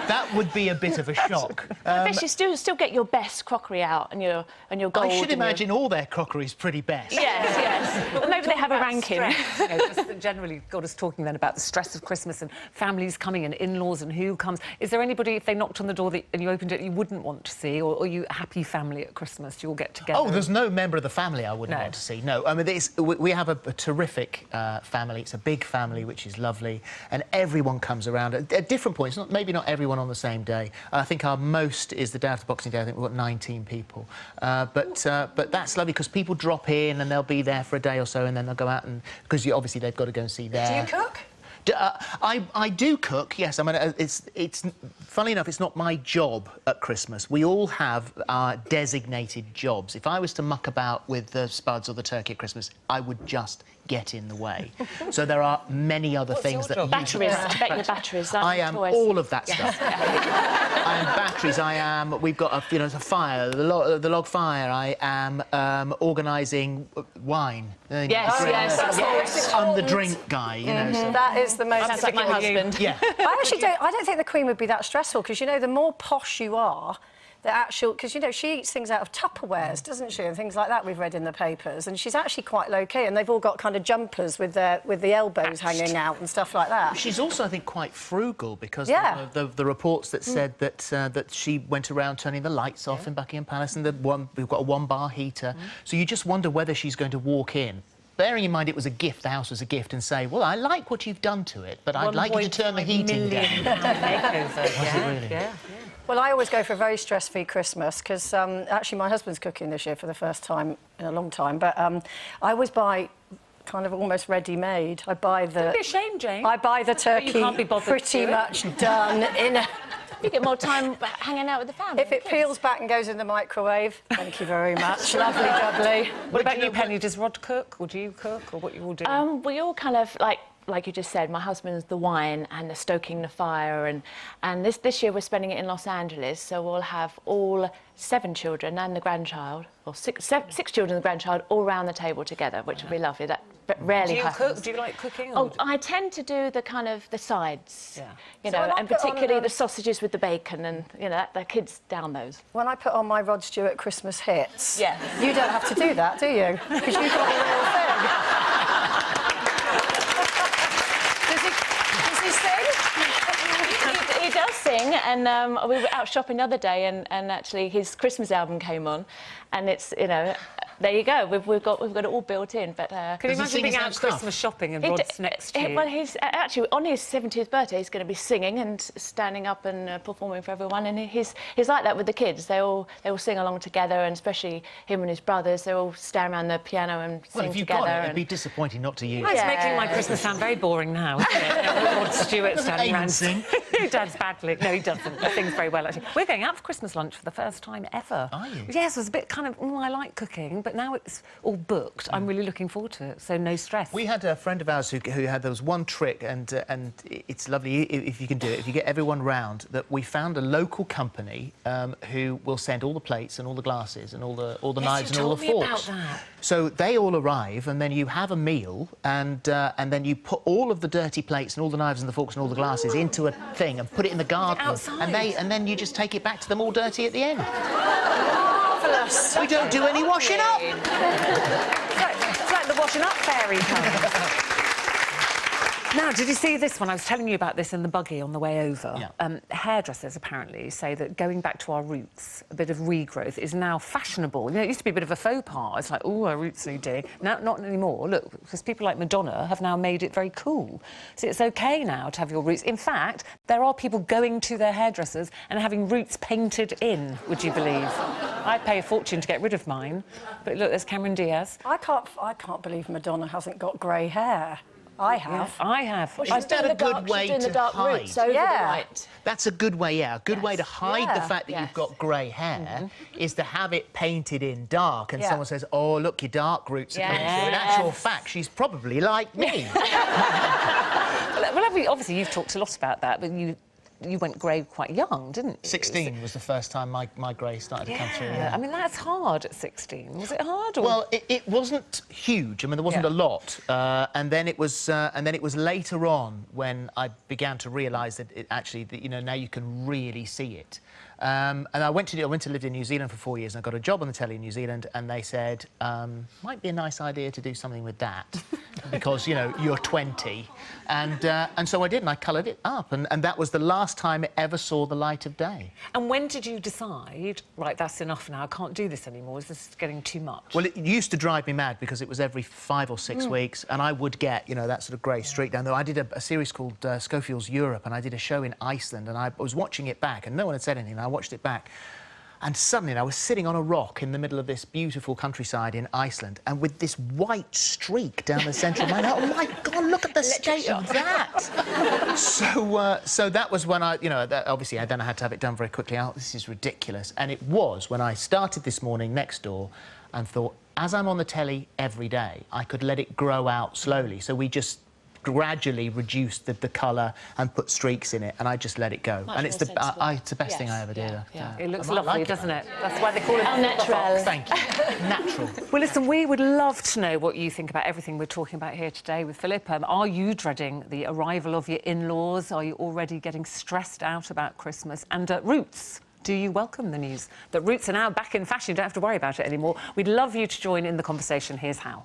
Speaker 2: That would be a bit of a shock.
Speaker 17: I bet you still get your best crockery out and your gold.
Speaker 2: I should imagine all their crockery's pretty best.
Speaker 17: Yes, yes. But maybe they have a ranking.
Speaker 3: You know, just generally got us talking then about the stress of Christmas and families coming and in-laws and who comes. Is there anybody, if they knocked on the door and you opened it, you wouldn't want to see? Or are you a happy family at Christmas? Do you all get together?
Speaker 2: Oh, there's no member of the family I wouldn't want to see. No, I mean, we have a terrific family. It's a big family, which is lovely, and everyone comes around at different points. Maybe not everyone on the same day. I think our most is the day after Boxing Day. I think we've got 19 people. But that's lovely because people drop in and they'll be there for a day or so and then they'll go out and... Because obviously they've got to go and see their...
Speaker 16: Do you cook?
Speaker 2: I do cook, yes. I mean, it's funnily enough, it's not my job at Christmas. We all have our designated jobs. If I was to muck about with the spuds or the turkey at Christmas, I would just get in the way. So there are many other things that...
Speaker 17: Batteries. I bet you're batteries.
Speaker 2: I am all of that stuff. I am batteries. I am... We've got a, you know, a fire, the log fire. I am organising wine.
Speaker 17: Yes.
Speaker 2: I'm the drink guy, you know. So.
Speaker 16: That is the most...
Speaker 17: Sounds like my husband.
Speaker 2: Yeah.
Speaker 16: I don't think the Queen would be that stressful because, you know, the more posh you are, the actual... Because, you know, she eats things out of Tupperwares, doesn't she, and things like that we've read in the papers, and she's actually quite low-key, and they've all got kind of jumpers with the elbows hanging out and stuff like that.
Speaker 2: She's also, I think, quite frugal, because
Speaker 16: Yeah.
Speaker 2: the reports that said that she went around turning the lights off in Buckingham Palace, and we've got a one-bar heater. So you just wonder whether she's going to walk in, bearing in mind it was a gift, the house was a gift, and say, well, I like what you've done to it, but I'd like you to turn the heating down.
Speaker 1: Yeah.
Speaker 16: Well, I always go for a very stress-free Christmas because actually my husband's cooking this year for the first time in a long time. But I always buy kind of almost ready-made. I buy the...
Speaker 3: Don't be ashamed, Jane.
Speaker 16: I buy the turkey
Speaker 3: can't be bothered
Speaker 16: pretty
Speaker 3: to
Speaker 16: much done in a...
Speaker 17: You get more time hanging out with the family.
Speaker 16: If it peels back and goes in the microwave, thank you very much. Lovely jubbly.
Speaker 3: What about you, Penny? Does Rod cook, or do you cook, or what you all do?
Speaker 17: We all kind of, like you just said, my husband's the wine and the stoking the fire, and this year we're spending it in Los Angeles, so we'll have all 7 children and the grandchild, or six children and the grandchild, all round the table together, which will be lovely. That rarely happens.
Speaker 3: Do you cook? Do you like cooking?
Speaker 17: Oh, I tend to do the kind of the sides, you
Speaker 16: So
Speaker 17: know,
Speaker 16: when I
Speaker 17: and
Speaker 16: put on,
Speaker 17: particularly the sausages with the bacon, and you know, the kids down those.
Speaker 16: When I put on my Rod Stewart Christmas hits,
Speaker 17: Yeah.
Speaker 16: you don't have to do that, do you? Because you've got the real thing. Does he sing?
Speaker 17: He does sing, and we were out shopping the other day, and actually his Christmas album came on, and it's, you know, there you go. We've got it all built in. But
Speaker 3: can you imagine being out Christmas shopping and Rod's next year?
Speaker 17: Well, he's actually on his 70th birthday. He's going to be singing and standing up and performing for everyone. And he's like that with the kids. They all sing along together, and especially him and his brothers. They all stand around the piano and sing
Speaker 2: well, if you've
Speaker 17: together.
Speaker 2: got it, it'd be disappointing not to use it.
Speaker 3: It's making my Christmas sound very boring now, isn't it? Rod Stewart standing around.
Speaker 2: Sing.
Speaker 3: He does badly. No, he doesn't. He sings very well, actually. We're going out for Christmas lunch for the first time ever.
Speaker 2: Are you?
Speaker 3: Yes, it was a bit kind of, I like cooking, but now it's all booked. I'm really looking forward to it, so no stress.
Speaker 2: We had a friend of ours who had, there was one trick, and it's lovely if you can do it, if you get everyone round, that we found a local company who will send all the plates and all the glasses and all the knives and all the forks.
Speaker 3: About that.
Speaker 2: So they all arrive, and then you have a meal, and then you put all of the dirty plates and all the knives and the forks and all the glasses into a thing and put it in the garden.
Speaker 3: Outside.
Speaker 2: And then you just take it back to them all dirty at the end.
Speaker 16: Marvellous.
Speaker 2: We don't do any washing up.
Speaker 3: It's like the washing up fairy comes. Now, did you see this one? I was telling you about this in the buggy on the way over.
Speaker 2: Yeah.
Speaker 3: Hairdressers apparently say that going back to our roots, a bit of regrowth, is now fashionable. You know, it used to be a bit of a faux pas. It's like, oh, our roots need doing. Now, not anymore. Look, because people like Madonna have now made it very cool. So it's OK now to have your roots. In fact, there are people going to their hairdressers and having roots painted in, would you believe? I'd pay a fortune to get rid of mine. But look, there's Cameron Diaz.
Speaker 16: I can't believe Madonna hasn't got grey hair. I have.
Speaker 3: Yeah, I have.
Speaker 17: Well, she's doing the dark, she's doing the dark roots over the white.
Speaker 2: That's a good way, a good way to hide the fact that you've got grey hair is to have it painted in dark, and someone says, oh, look, your dark roots are coming through. In actual fact, she's probably like me.
Speaker 3: Well, obviously, you've talked a lot about that, but you went grey quite young, didn't you?
Speaker 2: 16 was the first time my grey started to come through.
Speaker 3: I mean, that's hard at 16. Was it hard? Or?
Speaker 2: Well, it wasn't huge. I mean, there wasn't a lot. And then it was later on when I began to realise that you know, now you can really see it. And I went to live in New Zealand for 4 years, and I got a job on the telly in New Zealand, and they said, might be a nice idea to do something with that, because, you know, you're 20. And so I did, and I coloured it up, and that was the last time it ever saw the light of day.
Speaker 3: And when did you decide, right, that's enough now, I can't do this anymore, is this getting too much?
Speaker 2: Well, it used to drive me mad, because it was every 5 or 6 weeks, and I would get, you know, that sort of grey streak down there. I did a series called Schofield's Europe, and I did a show in Iceland, and I was watching it back, and no one had said anything. I watched it back, and suddenly I was sitting on a rock in the middle of this beautiful countryside in Iceland, and with this white streak down the centre of my head. Oh my God, look at the state of that! So that was when I, you know, obviously I then had to have it done very quickly. Oh, this is ridiculous. And it was when I started this morning next door and thought, as I'm on the telly every day, I could let it grow out slowly. So we just gradually reduced the colour and put streaks in it, and I just let it go. And it's the best thing I ever did.
Speaker 3: It looks lovely, doesn't it? That's why they call it
Speaker 17: natural.
Speaker 2: Thank you. Natural.
Speaker 3: Well, listen, we would love to know what you think about everything we're talking about here today with Philip. Are you dreading the arrival of your in-laws? Are you already getting stressed out about Christmas? And roots. Do you welcome the news that roots are now back in fashion? You don't have to worry about it anymore. We'd love you to join in the conversation. Here's how.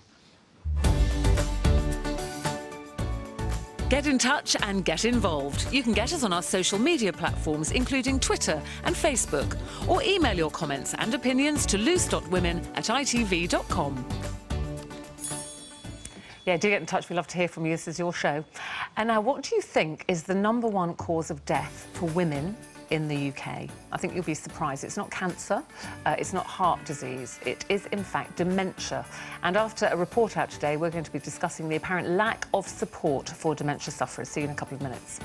Speaker 3: Get in touch and get involved. You can get us on our social media platforms, including Twitter and Facebook, or email your comments and opinions to loose.women@itv.com. Yeah, do get in touch. We'd love to hear from you. This is your show. And now, what do you think is the #1 cause of death for women in the UK? I think you'll be surprised. It's not cancer, it's not heart disease, it is in fact dementia. And after a report out today, we're going to be discussing the apparent lack of support for dementia sufferers. See you in a couple of minutes.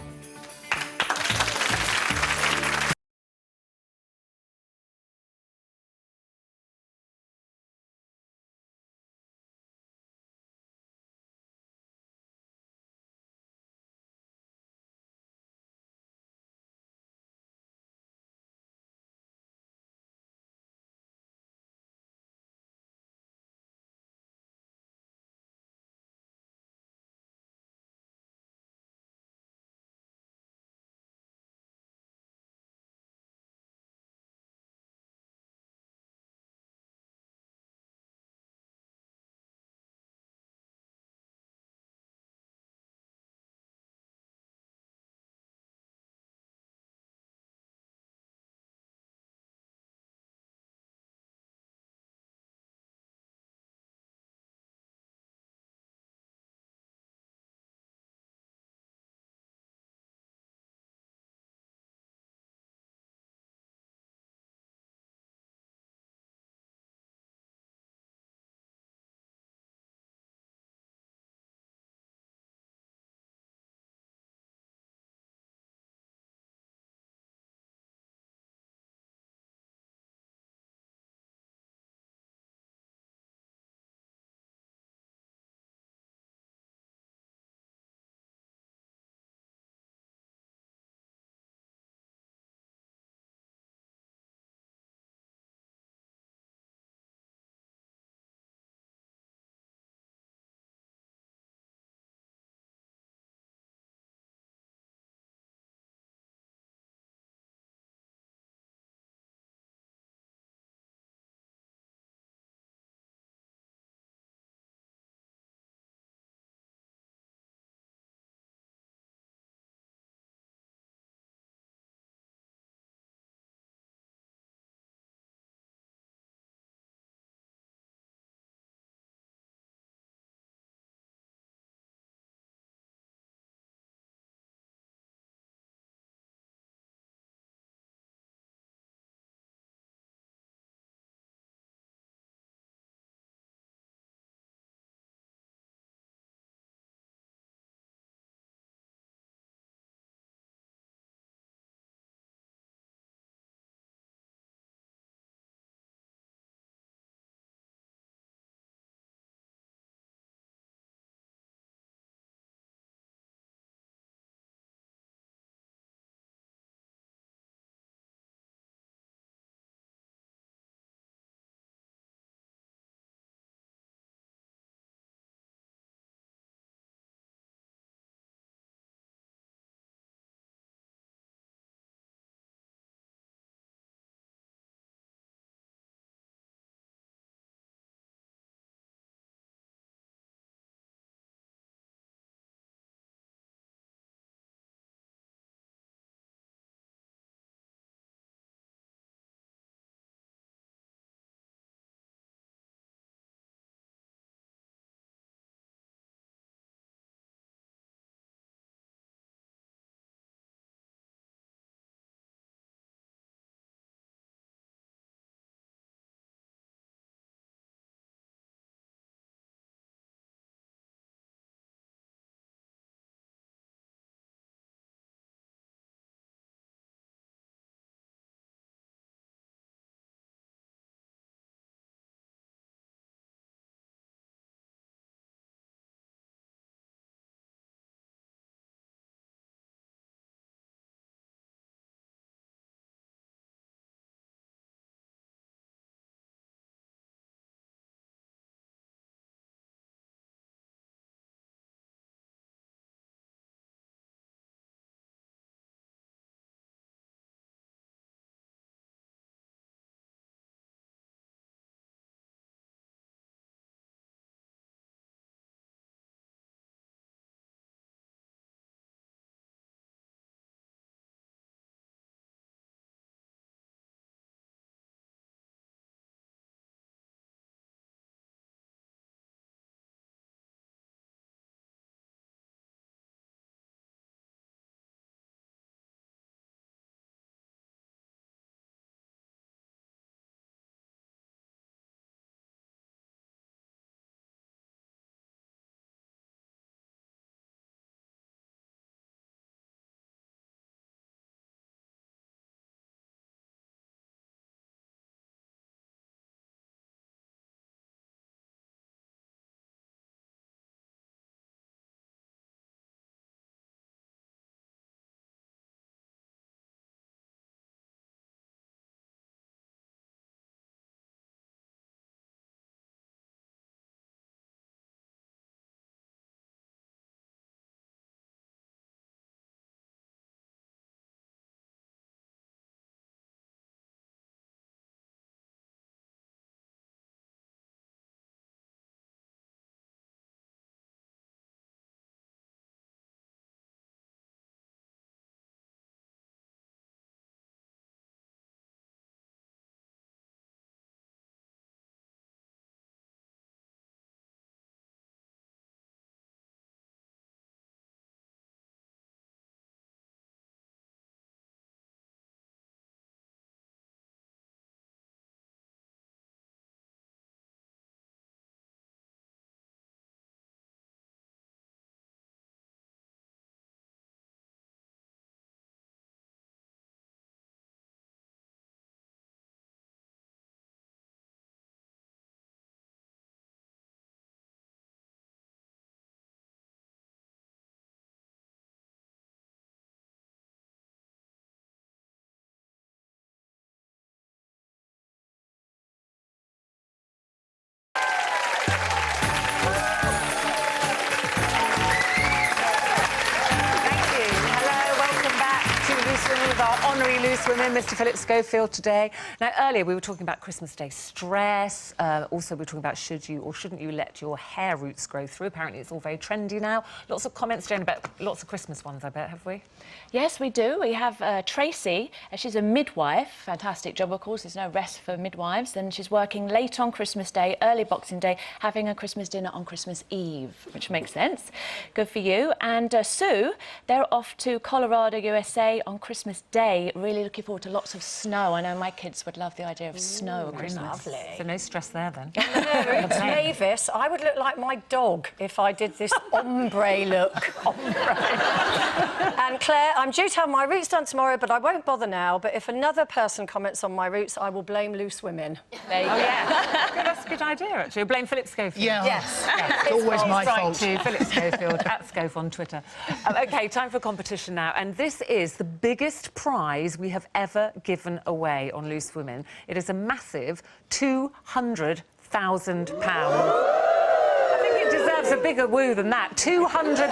Speaker 3: Loose Women, Mr. Phillip Schofield today. Now, earlier we were talking about Christmas Day stress. Also, we were talking about should you or shouldn't you let your hair roots grow through. Apparently, it's all very trendy now. Lots of comments, Jane, about lots of Christmas ones, I bet, have we?
Speaker 17: Yes, we do. We have Tracy. She's a midwife. Fantastic job, of course. There's no rest for midwives. And she's working late on Christmas Day, early Boxing Day, having a Christmas dinner on Christmas Eve, which makes sense. Good for you. And Sue, they're off to Colorado, USA on Christmas Day. Really looking forward to lots of snow. I know my kids would love the idea of snow at Christmas.
Speaker 16: Lovely.
Speaker 3: So no stress there, then.
Speaker 16: It's Mavis. I would look like my dog if I did this ombre look. And Claire, I'm due to have my roots done tomorrow, but I won't bother now. But if another person comments on my roots, I will blame Loose Women.
Speaker 3: There you go. Yeah. That's a good idea, actually. You'll blame Phillip Schofield.
Speaker 2: Yeah.
Speaker 16: Yes.
Speaker 2: It's always my fault.
Speaker 3: To Phillip Schofield, at Schofe on Twitter. OK, time for competition now. And this is the biggest prize we have ever given away on Loose Women. It is a massive £200,000. I think it deserves a bigger woo than that. 200,000.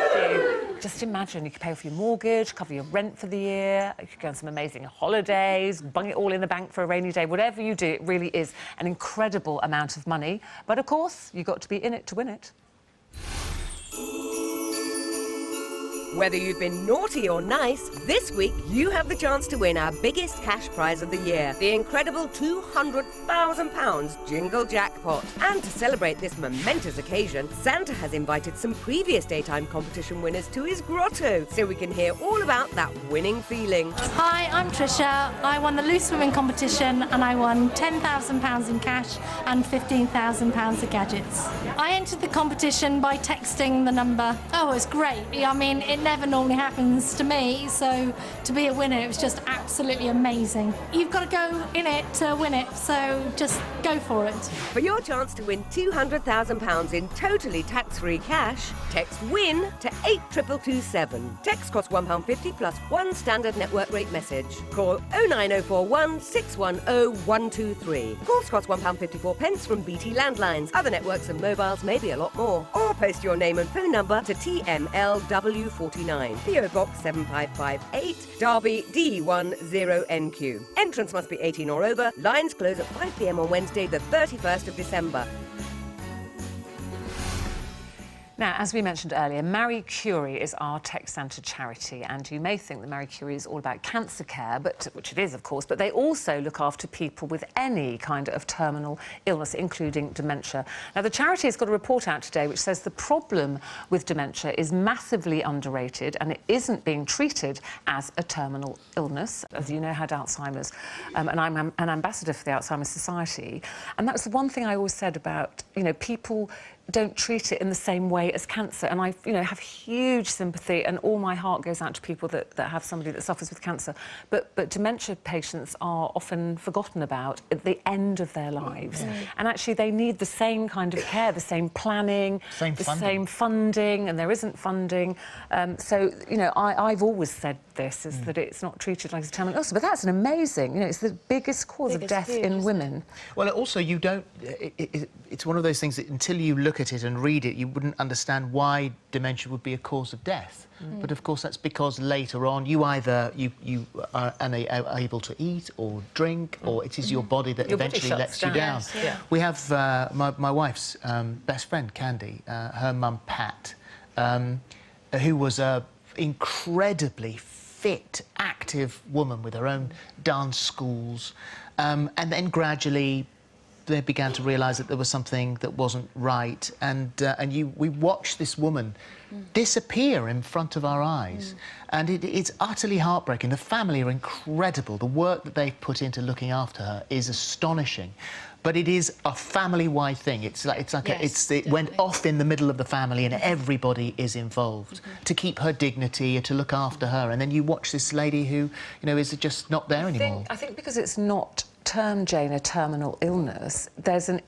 Speaker 3: Thank you. Just imagine, you could pay off your mortgage, cover your rent for the year, you could go on some amazing holidays, bung it all in the bank for a rainy day. Whatever you do, it really is an incredible amount of money. But, of course, you've got to be in it to win it.
Speaker 18: Whether you've been naughty or nice, this week you have the chance to win our biggest cash prize of the year, the incredible £200,000 Jingle Jackpot. And to celebrate this momentous occasion, Santa has invited some previous daytime competition winners to his grotto, so we can hear all about that winning feeling.
Speaker 19: Hi, I'm Trisha. I won the Loose Women competition and I won £10,000 in cash and £15,000 of gadgets. I entered the competition by texting the number. Oh, it was great. I mean, it never normally happens to me, so to be a winner, it was just absolutely amazing. You've got to go in it to win it, so just go for it.
Speaker 18: For your chance to win £200,000 in totally tax-free cash, text WIN to 82227. Text costs £1.50 plus one standard network rate message. Call 09041 610 123. Calls cost £1.54 from BT landlines. Other networks and mobiles may be a lot more. Or post your name and phone number to TMLW49, PO Box 7558, Derby D10NQ. Entrance must be 18 or over. Lines close at 5 p.m. on Wednesday, the 31st of December.
Speaker 3: Now, as we mentioned earlier, Marie Curie is our Tech Santa charity, and you may think that Marie Curie is all about cancer care, which it is, of course, but they also look after people with any kind of terminal illness, including dementia. Now, the charity has got a report out today which says the problem with dementia is massively underrated and it isn't being treated as a terminal illness. As you know, I had Alzheimer's, and I'm an ambassador for the Alzheimer's Society, and that's the one thing I always said about, you know, people don't treat it in the same way as cancer. And I, you know, have huge sympathy, and all my heart goes out to people that have somebody that suffers with cancer. But dementia patients are often forgotten about at the end of their lives. And actually, they need the same kind of care, the same planning, same funding, and there isn't funding. So, you know, I've always said this, is that it's not treated like a terminal illness. But that's an amazing, you know, it's the biggest cause of death in women.
Speaker 2: Well, also, you don't... it's one of those things that until you look at it and read it, you wouldn't understand why dementia would be a cause of death. But of course, that's because later on you either you are unable to eat or drink, or it is your body that eventually lets you down.
Speaker 3: Yes, yeah.
Speaker 2: We have my wife's best friend, Candy, her mum, Pat, who was a incredibly fit, active woman with her own dance schools, and then gradually they began to realise that there was something that wasn't right, and we watched this woman disappear in front of our eyes, and it's utterly heartbreaking. The family are incredible. The work that they've put into looking after her is astonishing, but it is a family-wide thing. It went off in the middle of the family, and everybody is involved to keep her dignity, to look after her, and then you watch this lady who, you know, is just not there anymore.
Speaker 3: I think because it's not termed, Jane, a terminal illness, there's an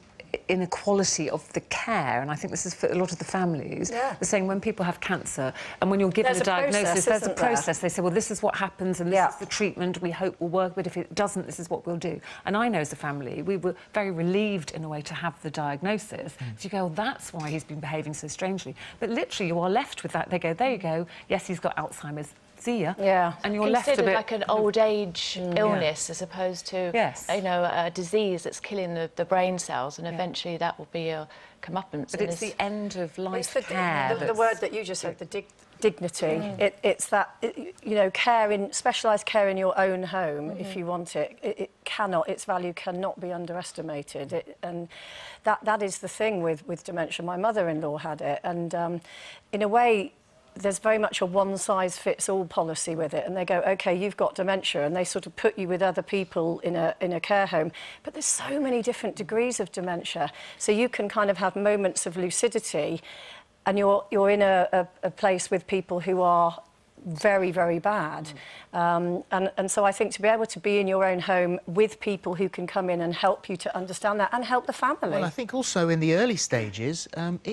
Speaker 3: inequality of the care, and I think this is for a lot of the families. They're saying when people have cancer and when you're given a diagnosis, there's a process. They say, well, this is what happens and this is the treatment we hope will work, but if it doesn't, this is what we'll do. And I know as a family, we were very relieved in a way to have the diagnosis. So you go, well, that's why he's been behaving so strangely. But literally, you are left with that. They go, there you go, yes, he's got Alzheimer's. see ya.
Speaker 16: Yeah.
Speaker 3: And you're left a
Speaker 17: Considered
Speaker 3: bit
Speaker 17: like an old age illness as opposed to, you know, a disease that's killing the brain cells, and eventually that will be a comeuppance.
Speaker 3: But it's the end of life
Speaker 16: It's
Speaker 3: care.
Speaker 16: the word that you just said, the dignity. It's that, you know, specialised care in your own home, if you want it. Its value cannot be underestimated. And that is the thing with dementia. My mother-in-law had it, and in a way, there's very much a one-size-fits-all policy with it, and they go, OK, you've got dementia, and they sort of put you with other people in a care home. But there's so many different degrees of dementia, so you can kind of have moments of lucidity, and you're in a place with people who are very, very bad. And so I think to be able to be in your own home with people who can come in and help you to understand that and help the family.
Speaker 2: Well, I think also in the early stages,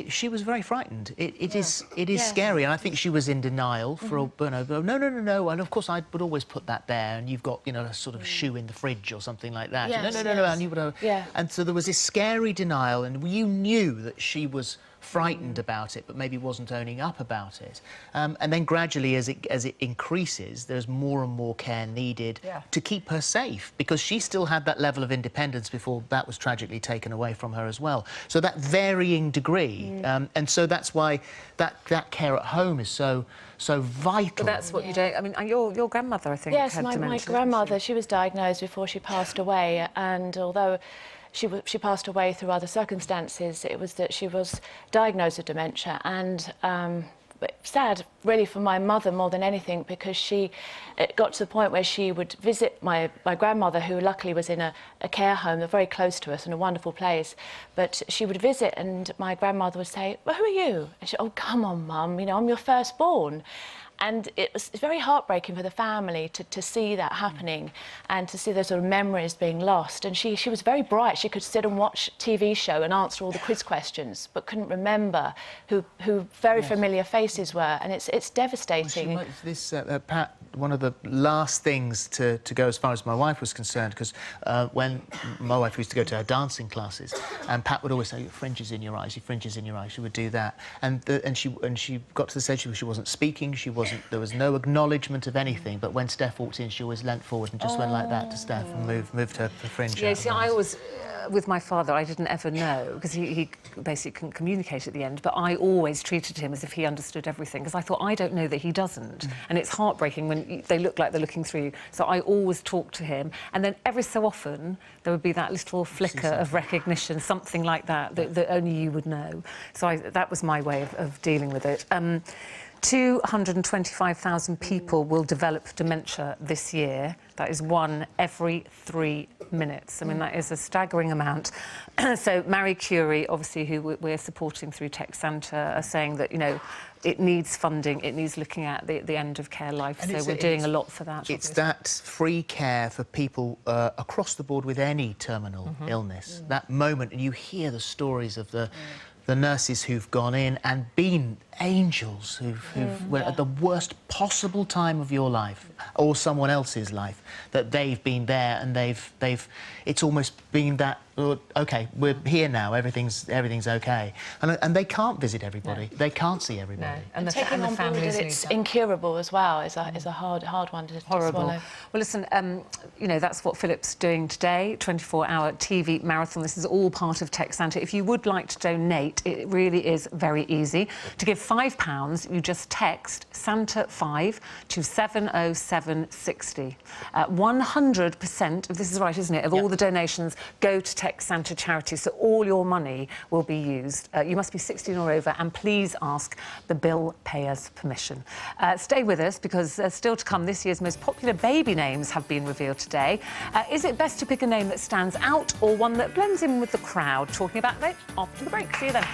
Speaker 2: she was very frightened. It is scary, and I think she was in denial for no. And of course, I would always put that there, and you've got, you know, a sort of shoe in the fridge or something like that. No, and you would. And so there was this scary denial, and you knew that she was frightened about it, but maybe wasn't owning up about it. And then gradually, as it increases, there's more and more care needed to keep her safe, because she still had that level of independence before that was tragically taken away from her as well. So that varying degree, and so that's why that care at home is so vital.
Speaker 3: But that's what you don't... I mean, your grandmother, I think,
Speaker 17: yes,
Speaker 3: had dementia.
Speaker 17: my grandmother, she was diagnosed before she passed away, and although she passed away through other circumstances, it was that she was diagnosed with dementia, and sad, really, for my mother more than anything, because it got to the point where she would visit my grandmother, who luckily was in a care home. They're very close to us in a wonderful place. But she would visit, and my grandmother would say, "Well, who are you?" And she, "Oh, come on, Mum, you know, I'm your firstborn." And it's very heartbreaking for the family to see that happening and to see those sort of memories being lost. And she was very bright. She could sit and watch a TV show and answer all the quiz questions, but couldn't remember who very familiar faces were. And it's devastating.
Speaker 2: Well, Pat, one of the last things to go as far as my wife was concerned, because when my wife used to go to her dancing classes, and Pat would always say, "Your fringe is in your eyes, your fringe is in your eyes." She would do that, and she got to the stage where she wasn't speaking, there was no acknowledgement of anything, but when Steph walked in, she always leant forward and just went like that to Steph and moved her fringe out.
Speaker 3: See, I always... with my father, I didn't ever know, because he basically couldn't communicate at the end, but I always treated him as if he understood everything, because I thought, I don't know that he doesn't. And it's heartbreaking when they look like they're looking through you. So I always talked to him, and then every so often there would be that little flicker of recognition, something like that only you would know. So that was my way of dealing with it. 225,000 people will develop dementia this year. That is 1 every 3 minutes. I mean, that is a staggering amount. So Marie Curie, obviously, who we're supporting through Tech Centre, are saying that, you know, it needs funding, it needs looking at the end of care life. And so we're doing a lot for that.
Speaker 2: It's that free care for people across the board with any terminal illness. That moment, and you hear the stories of the nurses who've gone in and been angels who've were at the worst possible time of your life or someone else's life, that they've been there and it's almost been that, OK, we're here now, everything's OK, and they can't visit everybody, they can't see everybody.
Speaker 17: And taking on board that it's incurable as well is a hard one to swallow.
Speaker 3: Well, listen, you know, that's what Philip's doing today, 24-hour TV marathon. This is all part of Tech Centre. If you would like to donate, it really is very easy. To give £5, you just text Santa5 to 70760. 100% of, this is right, isn't it, of all the donations go to Tech Centre charity, so all your money will be used. You must be 16 or over, and please ask the bill payer's permission. Stay with us, because still to come, this year's most popular baby names have been revealed today. Is it best to pick a name that stands out or one that blends in with the crowd? Talking about that after the break. See you then.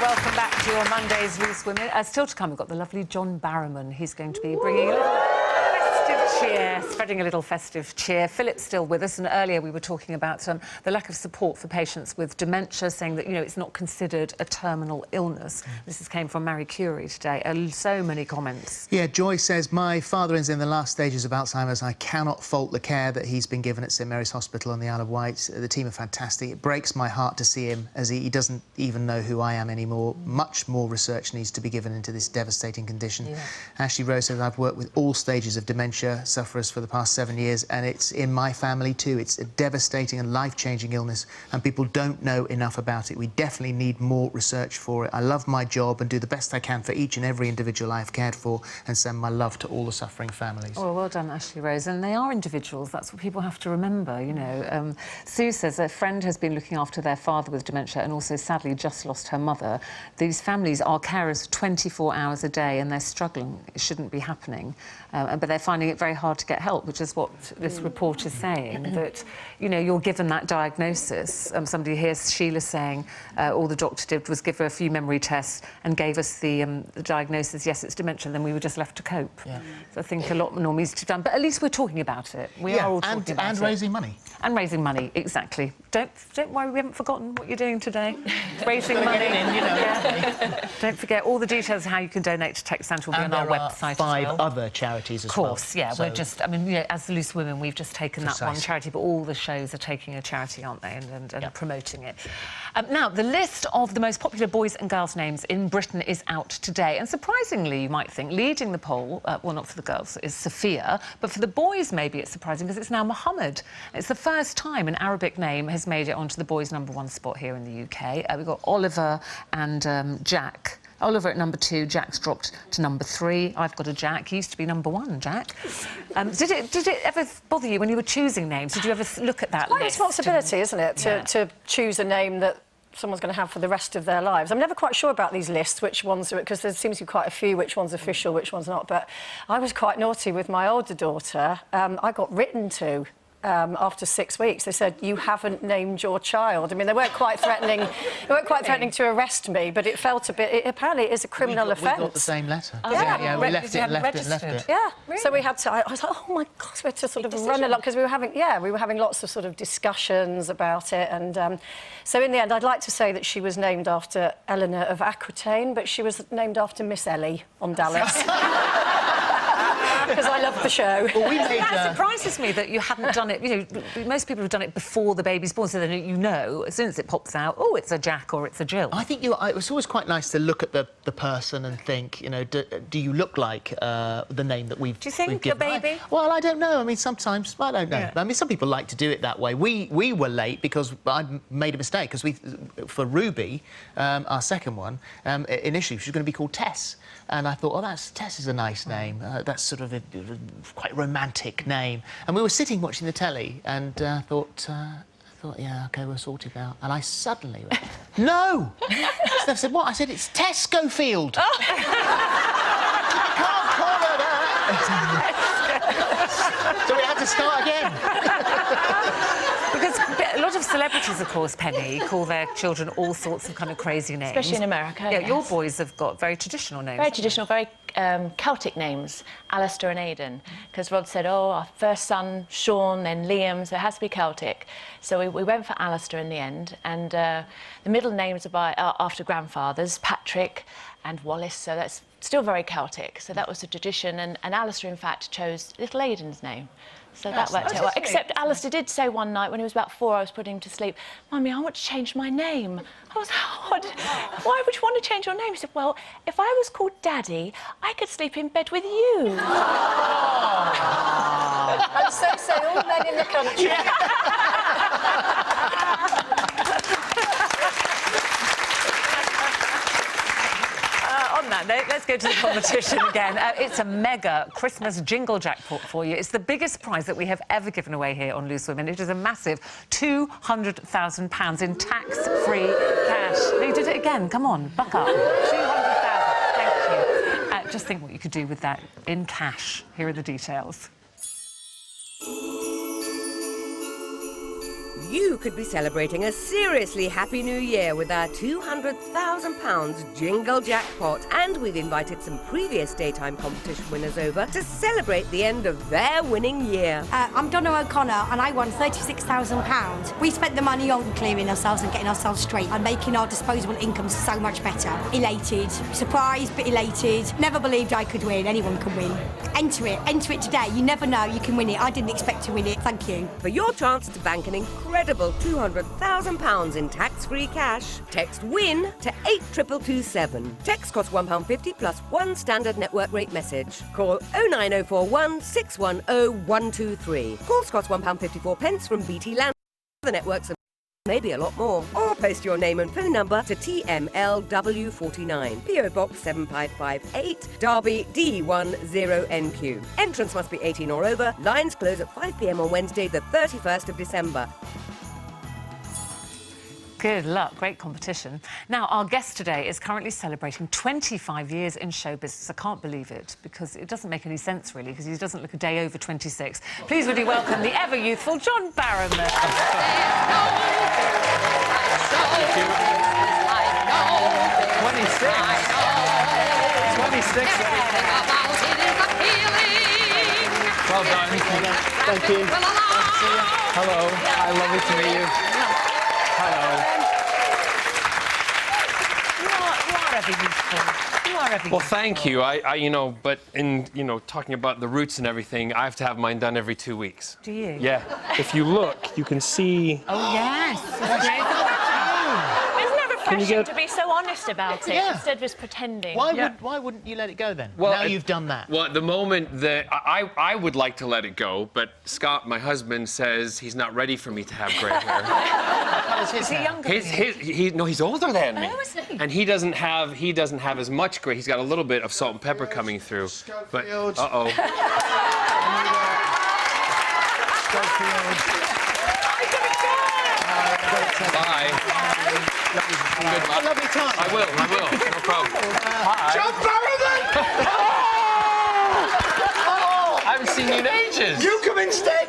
Speaker 3: welcome back to your Monday's Loose Women. Still to come, we've got the lovely John Barrowman. He's going to be bringing a little festive cheer, spreading a little festive cheer. Philip's still with us, and earlier we were talking about the lack of support for patients with dementia, saying that, you know, it's not considered a terminal illness. This came from Marie Curie today. So many comments.
Speaker 2: Yeah, Joy says, my father is in the last stages of Alzheimer's. I cannot fault the care that he's been given at St Mary's Hospital on the Isle of Wight. The team are fantastic. It breaks my heart to see him, as he doesn't even know who I am anymore. Much more research needs to be given into this devastating condition. Yeah. Ashley Rose says, I've worked with all stages of dementia sufferers for the past 7 years, and it's in my family too. It's a devastating and life-changing illness, and people don't know enough about it. We definitely need more research for it. I love my job and do the best I can for each and every individual I've cared for, and send my love to all the suffering families.
Speaker 3: Oh, well done, Ashley Rose. And they are individuals. That's what people have to remember, you know. Sue says a friend has been looking after their father with dementia and also, sadly, just lost her mother. These families are carers 24 hours a day, and they're struggling. It shouldn't be happening. But they're finding it very hard to get help, which is what this report is saying, that, you know, you're given that diagnosis. Somebody here, Sheila, saying all the doctor did was give her a few memory tests and gave us the diagnosis, yes, it's dementia, and then we were just left to cope. Yeah. So I think a lot more needs to be done. But at least we're talking about it. We are all talking about it.
Speaker 2: And raising money.
Speaker 3: And raising money, exactly. Don't worry, we haven't forgotten what you're doing today. Raising money. Don't forget, all the details of how you can donate to Tech Centre will be on our website.
Speaker 2: 5 other charities as well.
Speaker 3: Of course, yeah. So we're just, I mean, you know, as the Loose Women, we've just taken that one charity, but all the shows are taking a charity, aren't they, and promoting it. Now, the list of the most popular boys and girls' names in Britain is out today, and surprisingly, you might think, leading the poll, well, not for the girls, is Sophia, but for the boys, maybe it's surprising because it's now Mohammed. It's the first time an Arabic name has made it onto the boys' #1 spot here in the UK. We've got Oliver and Jack. Oliver at #2, Jack's dropped to #3. I've got a Jack. He used to be #1, Jack. Did it ever bother you when you were choosing names? Did you ever look at that
Speaker 16: It's my
Speaker 3: list?
Speaker 16: responsibility, isn't it, to choose a name that someone's going to have for the rest of their lives. I'm never quite sure about these lists, which ones are, because there seems to be quite a few, which one's official, which one's not. But I was quite naughty with my older daughter. I got written to. After 6 weeks, they said, you haven't named your child. I mean, they weren't quite threatening. They weren't quite threatening to arrest me, but it felt a bit. Apparently, it is a criminal offence.
Speaker 2: We got the same letter.
Speaker 16: Oh, yeah,
Speaker 2: we left it.
Speaker 16: Yeah, really? So we had to. I was like, oh my gosh, we had to sort of run along because we were having lots of sort of discussions about it, and so in the end, I'd like to say that she was named after Eleanor of Aquitaine, but she was named after Miss Ellie on Dallas. Because I love the show.
Speaker 3: Well, that surprises me that you hadn't done it. You know, most people have done it before the baby's born, so then you know, as soon as it pops out, oh, it's a Jack or it's a Jill.
Speaker 2: I think it's always quite nice to look at the person and think, you know, do you look like the name that we've given?
Speaker 3: Do you think a baby?
Speaker 2: Well, I don't know. I mean, sometimes, I don't know. Yeah. I mean, some people like to do it that way. We were late because I made a mistake, because for Ruby, our second one, initially she was going to be called Tess. And I thought, oh, Tess is a nice name. That's sort of a quite romantic name. And we were sitting watching the telly, and thought, yeah, OK, we'll sort it out. And I suddenly went, no! So I said, what? I said, it's Tess Schofield. You can't call her that. So we had to start again.
Speaker 3: Because a lot of celebrities, of course, Penny, call their children all sorts of kind of crazy names.
Speaker 17: Especially in America.
Speaker 3: Yeah, yes. Your boys have got very traditional names.
Speaker 17: Very traditional, very Celtic names, Alistair and Aidan. Because Rod said, oh, our first son, Sean, then Liam, so it has to be Celtic. So we went for Alistair in the end, and the middle names are after grandfathers, Patrick and Wallace, so that's still very Celtic. So that was the tradition, and Alistair, in fact, chose little Aidan's name. So that worked out well. Except Alistair did say one night when he was about 4, I was putting him to sleep, Mummy, I want to change my name. I was like, why would you want to change your name? He said, well, if I was called Daddy, I could sleep in bed with you.
Speaker 16: And so say all men in the country.
Speaker 3: On that note, let's go to the competition again. It's a mega Christmas jingle jackpot for you. It's the biggest prize that we have ever given away here on Loose Women. It is a massive £200,000 in tax-free cash. No, you did it again. Come on, buck up. 200,000. Thank you. Just think what you could do with that in cash. Here are the details.
Speaker 18: You could be celebrating a seriously happy new year with our £200,000 jingle jackpot. And we've invited some previous daytime competition winners over to celebrate the end of their winning year.
Speaker 20: I'm Donna O'Connor and I won £36,000. We spent the money on clearing ourselves and getting ourselves straight and making our disposable income so much better. Elated, surprised but elated. Never believed I could win. Anyone can win. Enter it today. You never know, you can win it. I didn't expect to win it. Thank you.
Speaker 18: For your chance to bank an incredible £200,000 in tax-free cash, text WIN to 82227. Text costs £1.50 plus one standard network rate message. Call 09041 610 123. Calls cost £1.54 from BT Land. The networks maybe a lot more. Or post your name and phone number to TMLW49, PO Box 7558, Derby D10NQ. Entrance must be 18 or over. Lines close at 5 p.m. on Wednesday, the 31st of December.
Speaker 3: Good luck, great competition. Now, our guest today is currently celebrating 25 years in show business. I can't believe it, because it doesn't make any sense, really, because he doesn't look a day over 26. Please would you welcome the ever-youthful John Barrowman.
Speaker 11: 26.
Speaker 12: Well done.
Speaker 11: Thank you.
Speaker 12: Hello. Hi, lovely to meet you. Hello.
Speaker 3: You are ever youthful.
Speaker 12: Well, thank you. You know, but in, you know, talking about the roots and everything, I have to have mine done every 2 weeks.
Speaker 3: Do you?
Speaker 12: Yeah. If you look, you can see.
Speaker 3: Oh, yes. Isn't it refreshing to be so honest about it instead of just pretending?
Speaker 2: Why wouldn't you let it go then?
Speaker 12: Well,
Speaker 2: now you've done that.
Speaker 12: Well, at the moment that I would like to let it go, but Scott, my husband, says he's not ready for me to have grey hair.
Speaker 3: Is he younger than you?
Speaker 12: No, he's older than me.
Speaker 3: Oh, is he?
Speaker 12: And he doesn't have as much grey. He's got a little bit of salt and pepper coming through. But uh-oh. Bye. Good luck.
Speaker 2: Lovely time.
Speaker 12: I will. No problem. Hi.
Speaker 9: John Barrowman!
Speaker 12: I haven't seen you in ages.
Speaker 9: You come instead!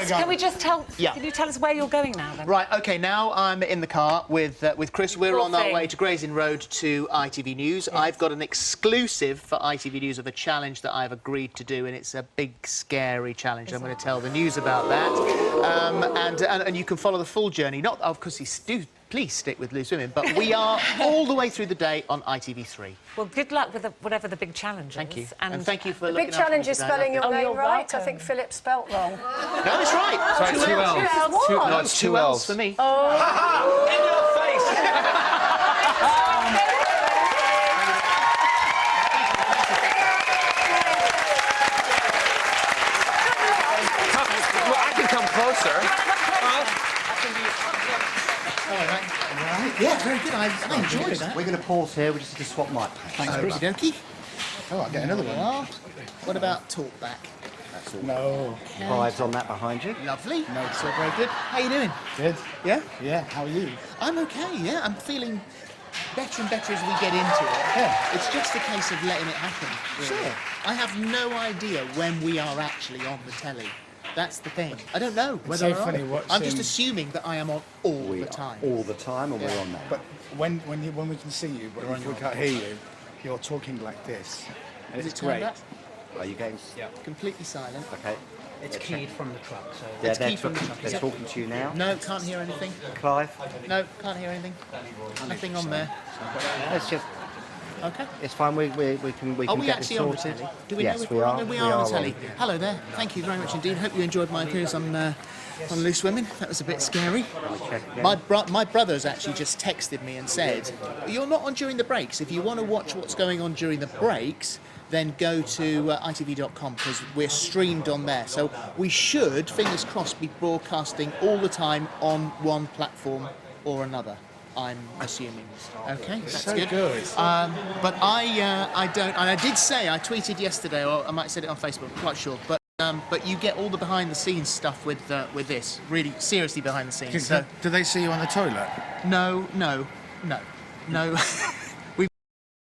Speaker 3: Can we just tell...
Speaker 2: Yeah.
Speaker 3: Can you tell us where you're going now, then?
Speaker 2: Right, OK, now I'm in the car with Chris. We're on our way to Gray's Inn Road to ITV News. Yes. I've got an exclusive for ITV News of a challenge that I've agreed to do, and it's a big, scary challenge. I'm going to tell the news about that. And you can follow the full journey. Not, of course, please stick with Loose Women, but we are all the way through the day on ITV3.
Speaker 3: Well, good luck with whatever the big challenge is.
Speaker 2: Thank you. And thank you for
Speaker 16: The big challenge is spelling your name
Speaker 3: you're
Speaker 16: right.
Speaker 3: welcome.
Speaker 16: I think Philip spelt wrong.
Speaker 2: No, it's right.
Speaker 12: Sorry, two L's. No, it's two L's
Speaker 2: for me.
Speaker 16: Oh.
Speaker 12: In your face! I can come closer.
Speaker 2: Yeah, very good. I enjoyed that.
Speaker 21: We're going to pause here. We just need to swap mic.
Speaker 2: Thanks, Chris. Okie-dokie.
Speaker 21: Oh, I'll get another one.
Speaker 2: What about talkback?
Speaker 21: That's all. No. Prize on that behind you.
Speaker 2: Lovely. No, it's all very good. How you doing?
Speaker 21: Good.
Speaker 2: Yeah?
Speaker 21: Yeah, how are you?
Speaker 2: I'm okay, yeah. I'm feeling better and better as we get into it.
Speaker 21: Yeah.
Speaker 2: It's just a case of letting it happen, really.
Speaker 21: Sure.
Speaker 2: I have no idea when we are actually on the telly. That's the thing. I don't know whether
Speaker 21: so funny
Speaker 2: I'm just assuming that I am on all the time.
Speaker 21: All the time, and we're on there.
Speaker 22: But when we can see you, but if we can't hear you, you're talking like this. And
Speaker 2: Is
Speaker 22: it's
Speaker 2: it turned
Speaker 22: great.
Speaker 2: up?
Speaker 21: Are you getting...
Speaker 2: Yeah. Completely silent.
Speaker 21: Okay.
Speaker 23: It's keyed from the truck, so...
Speaker 21: Yeah,
Speaker 2: It's keyed from the truck.
Speaker 21: they're talking to you now.
Speaker 2: No, can't hear anything.
Speaker 21: Clive?
Speaker 2: No, can't hear anything. Nothing on there.
Speaker 21: It's just...
Speaker 2: Okay.
Speaker 21: It's fine, we can
Speaker 2: Are we
Speaker 21: get
Speaker 2: actually
Speaker 21: this
Speaker 2: on the
Speaker 21: sorted.
Speaker 2: telly? Do we
Speaker 21: Yes,
Speaker 2: know
Speaker 21: we are.
Speaker 2: We are on the telly. Hello there. Thank you very much indeed. Hope you enjoyed my appearance on Loose Women. That was a bit scary. My brother's actually just texted me and said, "You're not on during the breaks. If you want to watch what's going on during the breaks, then go to itv.com because we're streamed on there. So we should, fingers crossed, be broadcasting all the time on one platform or another. I'm assuming. Okay, that's
Speaker 22: so
Speaker 2: good. But I don't, and I did say, I tweeted yesterday, or I might have said it on Facebook, I'm quite sure, but you get all the behind-the-scenes stuff with this, really seriously behind the scenes.
Speaker 22: Do they see you on the toilet?
Speaker 2: No.